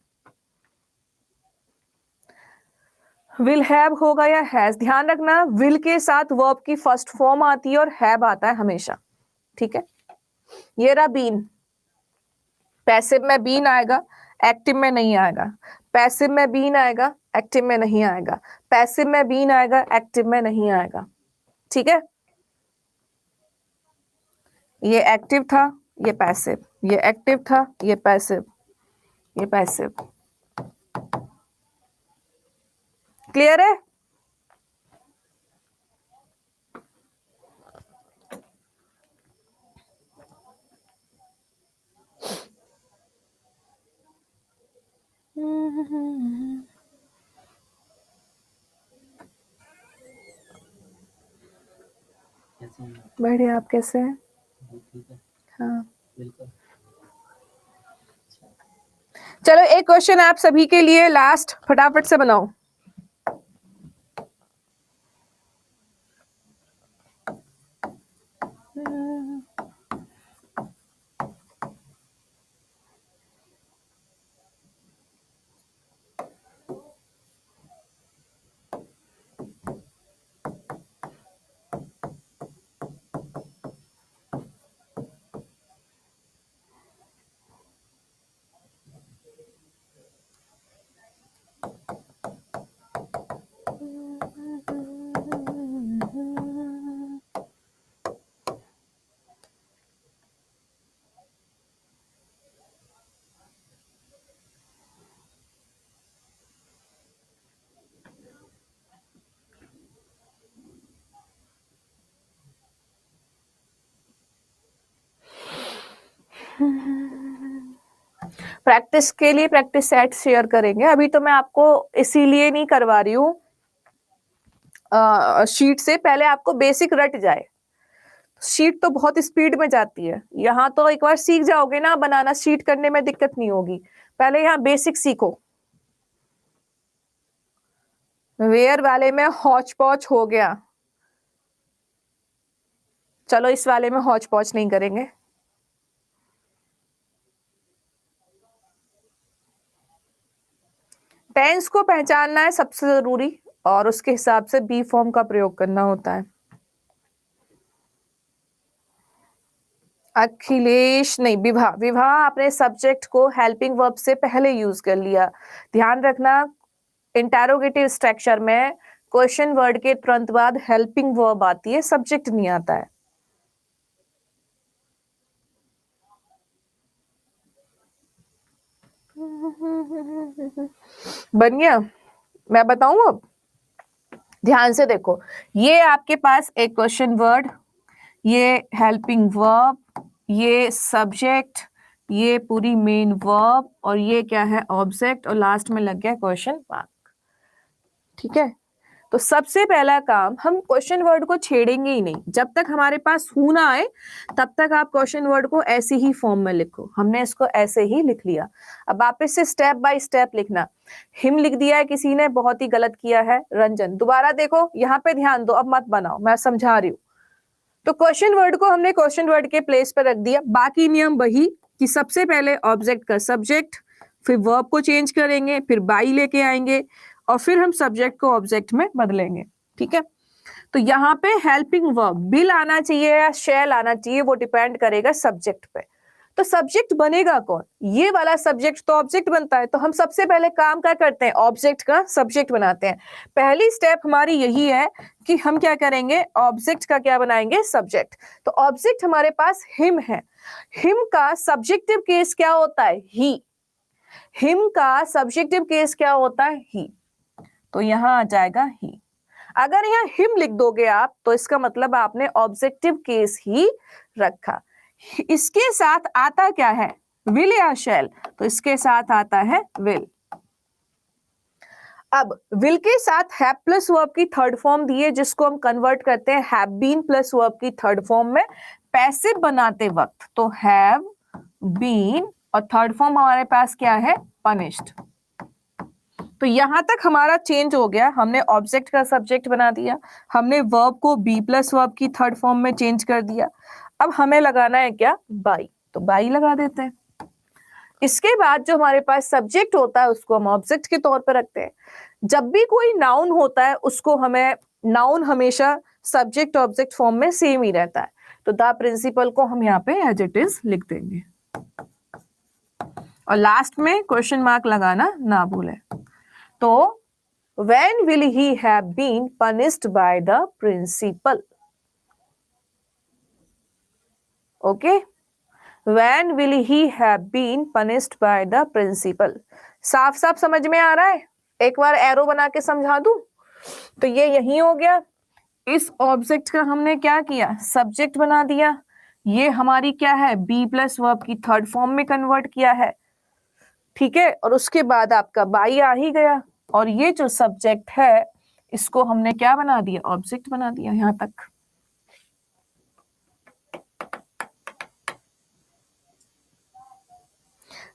विल हैव होगा या हैज, ध्यान रखना विल के साथ वर्ब की फर्स्ट फॉर्म आती है और हैव आता है हमेशा, ठीक है। ये रहा बीन, पैसिव में बीन आएगा, एक्टिव में नहीं आएगा, पैसिव में बीन आएगा, एक्टिव में नहीं आएगा, पैसिव में बीन आएगा, एक्टिव में नहीं आएगा, ठीक है, ये एक्टिव था, ये पैसिव, ये एक्टिव था, ये पैसिव, ये पैसिव। क्लियर है? कैसे हैं? बढ़िया, आप कैसे हैं? ठीक है, हाँ, बिल्कुल। चलो एक क्वेश्चन आप सभी के लिए लास्ट, फटाफट से बनाओ। प्रैक्टिस के लिए प्रैक्टिस सेट शेयर करेंगे। अभी तो मैं आपको इसीलिए नहीं करवा रही हूँ शीट से, पहले आपको बेसिक रट जाए। शीट तो बहुत स्पीड में जाती है, यहाँ तो एक बार सीख जाओगे ना बनाना, शीट करने में दिक्कत नहीं होगी। पहले यहाँ बेसिक सीखो। वेयर वाले में हौच पौच हो गया, चलो इस वाले में हौच पौच नहीं करेंगे। टेंस को पहचानना है सबसे जरूरी, और उसके हिसाब से बी फॉर्म का प्रयोग करना होता है। अखिलेश नहीं, विभा, विभा आपने सब्जेक्ट को हेल्पिंग वर्ब से पहले यूज कर लिया। ध्यान रखना, इंटेरोगेटिव स्ट्रक्चर में क्वेश्चन वर्ड के तुरंत बाद हेल्पिंग वर्ब आती है, सब्जेक्ट नहीं आता है। बन गया? मैं बताऊं अब? ध्यान से देखो, ये आपके पास एक क्वेश्चन वर्ड, ये हेल्पिंग वर्ब, ये सब्जेक्ट, ये पूरी मेन वर्ब, और ये क्या है, ऑब्जेक्ट, और लास्ट में लग गया क्वेश्चन मार्क। ठीक है, तो सबसे पहला काम, हम क्वेश्चन वर्ड को छेड़ेंगे ही नहीं जब तक हमारे पास हु ना आए, तब तक आप क्वेश्चन वर्ड को ऐसे ही फॉर्म में लिखो। हमने इसको ऐसे ही लिख लिया। अब आप इससे स्टेप बाय स्टेप लिखना। हिम लिख दिया है किसी ने, बहुत ही गलत किया है रंजन। दोबारा देखो, यहाँ पे ध्यान दो, अब मत बनाओ, मैं समझा रही हूँ। तो क्वेश्चन वर्ड को हमने क्वेश्चन वर्ड के प्लेस पर रख दिया। बाकी नियम वही कि सबसे पहले ऑब्जेक्ट का सब्जेक्ट, फिर वर्ब को चेंज करेंगे, फिर बाई लेके आएंगे, और फिर हम सब्जेक्ट को ऑब्जेक्ट में बदलेंगे। ठीक है, तो यहाँ पे हेल्पिंग वर्ब बिल आना चाहिए या शैल आना चाहिए, वो डिपेंड करेगा सब्जेक्ट पे। तो सब्जेक्ट बनेगा कौन? ये वाला सब्जेक्ट तो ऑब्जेक्ट बनता है। तो हम सबसे पहले काम क्या करते हैं, ऑब्जेक्ट का सब्जेक्ट बनाते हैं। पहली स्टेप हमारी यही है कि हम क्या करेंगे, ऑब्जेक्ट का क्या बनाएंगे, सब्जेक्ट। तो ऑब्जेक्ट हमारे पास हिम है। हिम का सब्जेक्टिव केस क्या होता है, ही। हिम का सब्जेक्टिव केस क्या होता है, ही। तो यहां आ जाएगा ही। अगर यहाँ हिम लिख दोगे आप, तो इसका मतलब आपने ऑब्जेक्टिव केस ही रखा। इसके साथ आता क्या है, विल या शैल, तो इसके साथ आता है विल। अब विल के साथ हैव प्लस वर्ब की थर्ड फॉर्म दी है, जिसको हम कन्वर्ट करते हैं हैव बीन प्लस वर्ब की थर्ड फॉर्म में पैसिव बनाते वक्त। तो हैव बीन, और थर्ड फॉर्म हमारे पास क्या है, पनिश्ड। तो यहां तक हमारा चेंज हो गया। हमने ऑब्जेक्ट का सब्जेक्ट बना दिया, हमने वर्ब को बी प्लस वर्ब की थर्ड फॉर्म में चेंज कर दिया। अब हमें लगाना है क्या, बाई, तो बाई लगा देते हैं। इसके बाद जो हमारे पास सब्जेक्ट होता है उसको हम ऑब्जेक्ट के तौर पर रखते हैं। जब भी कोई नाउन होता है उसको हमें, नाउन हमेशा सब्जेक्ट ऑब्जेक्ट फॉर्म में सेम ही रहता है, तो द प्रिंसिपल को हम यहाँ पे एज इट इज लिख देंगे, और लास्ट में क्वेश्चन मार्क लगाना ना भूलें। तो when will he have been punished by the principal? Okay, when will he have been punished by the principal. साफ साफ समझ में आ रहा है? एक बार एरो बना के समझा दूं तो ये यही हो गया। इस ऑब्जेक्ट का हमने क्या किया, सब्जेक्ट बना दिया। ये हमारी क्या है, बी प्लस वर्ब की थर्ड फॉर्म में कन्वर्ट किया है, ठीक है। और उसके बाद आपका बाई आ ही गया, और ये जो सब्जेक्ट है इसको हमने क्या बना दिया, ऑब्जेक्ट बना दिया। यहां तक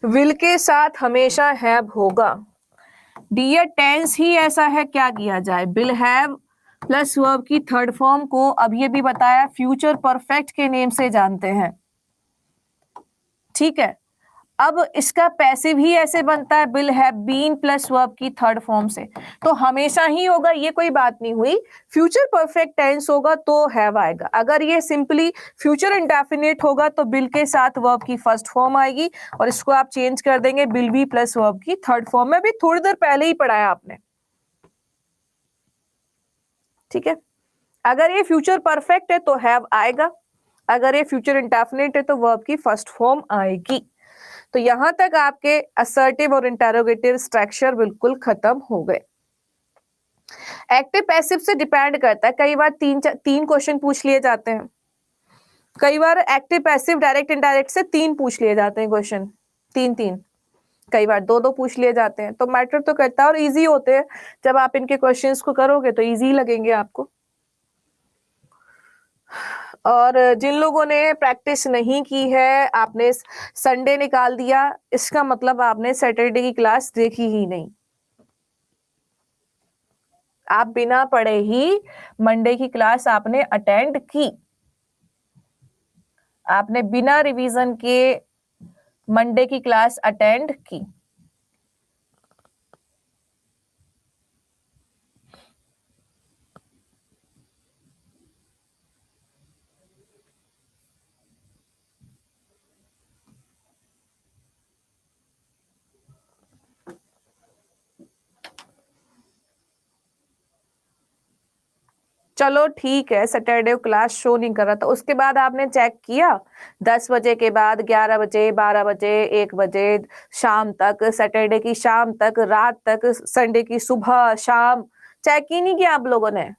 विल के साथ हमेशा हैव होगा। डियर टेंस ही ऐसा है, क्या किया जाए, विल हैव प्लस वर्ब की थर्ड फॉर्म को अब ये भी बताया फ्यूचर परफेक्ट के नेम से जानते हैं, ठीक है। अब इसका पैसिव ही ऐसे बनता है, will have been plus verb की थर्ड फॉर्म से, तो हमेशा ही होगा, ये कोई बात नहीं हुई। फ्यूचर परफेक्ट टेंस होगा तो हैव आएगा। अगर ये सिंपली फ्यूचर इंडेफिनिट होगा तो विल के साथ वर्ब की फर्स्ट फॉर्म आएगी, और इसको आप चेंज कर देंगे विल बी प्लस वर्ब की थर्ड फॉर्म में। भी थोड़ी देर पहले ही पढ़ाया आपने, ठीक है। अगर ये फ्यूचर परफेक्ट है तो हैव आएगा, अगर ये फ्यूचर इंडेफिनिट है तो वर्ब की फर्स्ट फॉर्म आएगी। तो यहां तक आपके असर्टिव और इंटेरोगेटिव स्ट्रक्चर बिल्कुल खत्म हो गए। एक्टिव पैसिव से डिपेंड करता है, कई बार तीन क्वेश्चन पूछ लिए जाते हैं, कई बार एक्टिव पैसिव डायरेक्ट इनडायरेक्ट से 3 पूछ लिए जाते हैं क्वेश्चन, 3 कई बार 2 पूछ लिए जाते हैं। तो मैटर तो करता है, और इजी होते हैं। जब आप इनके क्वेश्चंस को करोगे तो इजी लगेंगे आपको। और जिन लोगों ने प्रैक्टिस नहीं की है, आपने संडे निकाल दिया, इसका मतलब आपने सैटरडे की क्लास देखी ही नहीं। आप बिना पढ़े ही मंडे की क्लास आपने अटेंड की, आपने बिना रिवीजन के मंडे की क्लास अटेंड की। चलो ठीक है, सैटरडे क्लास शो नहीं कर रहा था, उसके बाद आपने चेक किया 10 बजे के बाद 11 बजे 12 बजे 1 बजे शाम तक, सैटरडे की शाम तक, रात तक, संडे की सुबह शाम, चेक ही नहीं किया आप लोगों ने?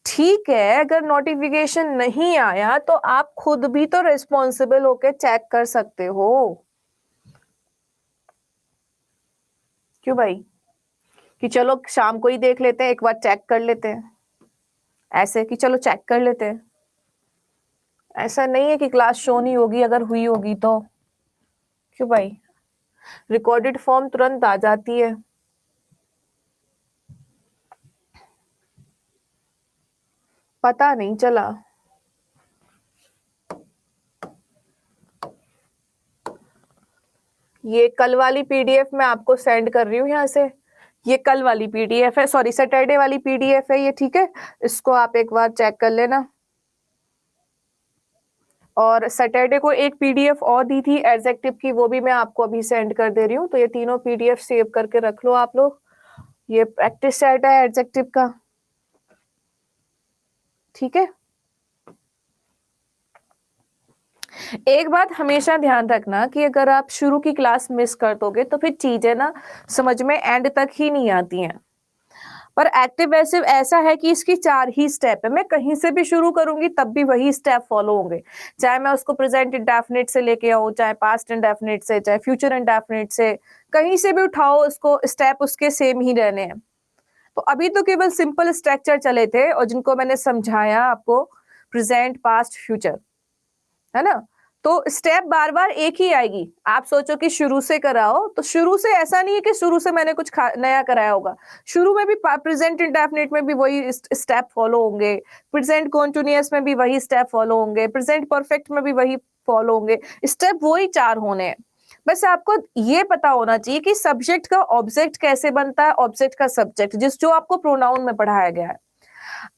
ठीक है, अगर नोटिफिकेशन नहीं आया तो आप खुद भी तो रिस्पॉन्सिबल होके चेक कर सकते हो, क्यों भाई, कि चलो शाम को ही देख लेते हैं, एक बार चेक कर लेते हैं, ऐसे कि चलो चेक कर लेते हैं। ऐसा नहीं है कि क्लास शो नहीं होगी, अगर हुई होगी तो, क्यों भाई, रिकॉर्डेड फॉर्म तुरंत आ जाती है। पता नहीं चला। ये कल वाली पीडीएफ मैं आपको सेंड कर रही हूँ यहाँ से, ये कल वाली पीडीएफ है, सॉरी सैटरडे वाली पीडीएफ है ये, ठीक है। इसको आप एक बार चेक कर लेना। और सैटरडे को एक पीडीएफ और दी थी एडजेक्टिव की, वो भी मैं आपको अभी सेंड कर दे रही हूँ। तो ये तीनों पीडीएफ सेव करके रख लो आप लोग। ये प्रैक्टिस सेट है एडजेक्टिव का, ठीक है। एक बात हमेशा ध्यान रखना कि अगर आप शुरू की क्लास मिस कर दोगे तो फिर चीजें ना समझ में एंड तक ही नहीं आती हैं। पर एक्टिव पैसिव ऐसा है कि इसकी 4 ही स्टेप है, मैं कहीं से भी शुरू करूंगी तब भी वही स्टेप फॉलो होंगे, चाहे मैं उसको प्रेजेंट इंडेफिनिट से लेके आऊं, चाहे पास्ट इंडेफिनिट से, चाहे फ्यूचर इंडेफिनिट से, कहीं से भी उठाओ उसको, स्टेप उसके सेम ही रहने हैं। तो अभी तो केवल सिंपल स्ट्रक्चर चले थे, और जिनको मैंने समझाया आपको प्रेजेंट पास्ट फ्यूचर, है ना। तो स्टेप बार बार एक ही आएगी। आप सोचो कि शुरू से कराओ, तो शुरू से ऐसा नहीं है कि शुरू से मैंने कुछ नया कराया होगा। शुरू में भी प्रेजेंट इंडेफिनिट में भी वही स्टेप फॉलो होंगे, प्रेजेंट कॉन्टिन्यूअस में भी वही स्टेप फॉलो होंगे, प्रेजेंट परफेक्ट में भी वही फॉलो होंगे, स्टेप वही 4 होने हैं। बस आपको ये पता होना चाहिए कि सब्जेक्ट का ऑब्जेक्ट कैसे बनता है, ऑब्जेक्ट का सब्जेक्ट, जो आपको प्रोनाउन में पढ़ाया गया है।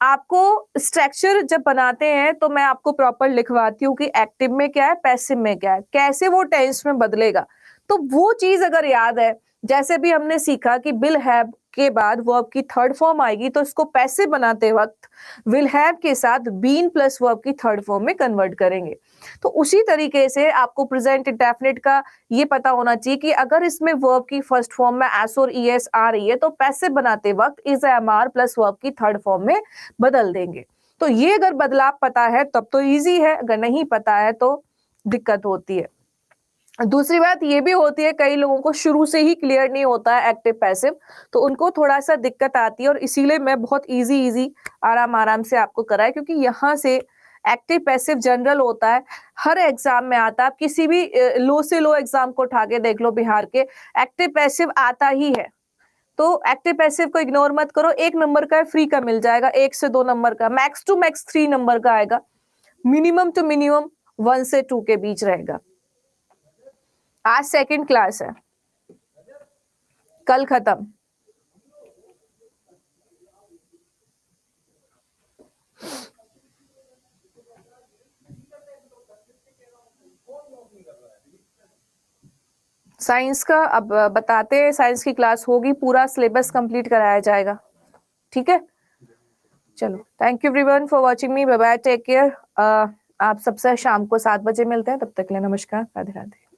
आपको स्ट्रक्चर जब बनाते हैं तो मैं आपको प्रॉपर लिखवाती हूँ कि एक्टिव में क्या है, पैसिव में क्या है, कैसे वो टेंस में बदलेगा। तो वो चीज अगर याद है, जैसे भी हमने सीखा कि विल हैव के बाद वर्ब की थर्ड फॉर्म आएगी तो इसको पैसिव बनाते वक्त विल हैव के साथ बीन प्लस वर्ब की थर्ड फॉर्म में कन्वर्ट करेंगे। तो उसी तरीके से आपको प्रेजेंट इंडेफिनिट का ये पता होना चाहिए कि अगर इसमें वर्ब की फर्स्ट फॉर्म में एस और ईएस आ रही है तो पैसिव बनाते वक्त is am are plus verb की थर्ड फॉर्म में बदल देंगे। तो ये अगर बदलाव पता है तब तो इजी है, अगर नहीं पता है तो दिक्कत होती है। दूसरी बात ये भी होती है कई लोगों को शुरू से ही क्लियर नहीं होता है एक्टिव पैसिव, तो उनको थोड़ा सा दिक्कत आती है और इसीलिए मैं बहुत इजी आराम से आपको कराया, क्योंकि यहाँ से एक्टिव पैसिव जनरल होता है, हर एग्जाम में आता है। आप किसी भी लो से लो एग्जाम को उठा के देख लो बिहार के, एक्टिव पैसिव आता ही है। तो एक्टिव पैसिव को इग्नोर मत करो, 1 नंबर का फ्री का मिल जाएगा, 1 से 2 नंबर का, मैक्स टू मैक्स 3 नंबर का आएगा, मिनिमम टू मिनिमम 1 से 2 के बीच रहेगा। आज सेकंड क्लास है, कल खत्म। साइंस का अब बताते हैं, साइंस की क्लास होगी, पूरा सिलेबस कंप्लीट कराया जाएगा, ठीक है। चलो, thank you everyone for watching me, bye bye, take care. आप सबसे शाम को 7 बजे मिलते हैं, तब तक के लिए नमस्कार, राधे राधे।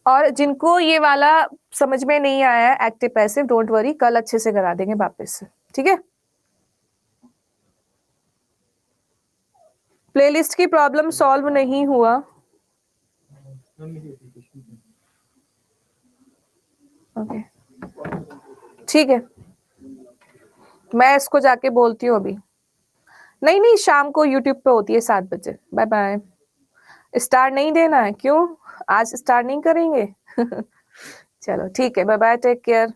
और जिनको ये वाला समझ में नहीं आया है एक्टिव पैसिव, डोंट वरी, कल अच्छे से करा देंगे वापस से, ठीक है। प्लेलिस्ट की प्रॉब्लम सॉल्व नहीं हुआ, ओके ठीक है, मैं इसको जाके बोलती हूँ अभी। नहीं, शाम को यूट्यूब पे होती है 7 बजे। Bye bye. स्टार नहीं देना है? क्यों, आज स्टार नहीं करेंगे? चलो ठीक है, बाय बाय, टेक केयर।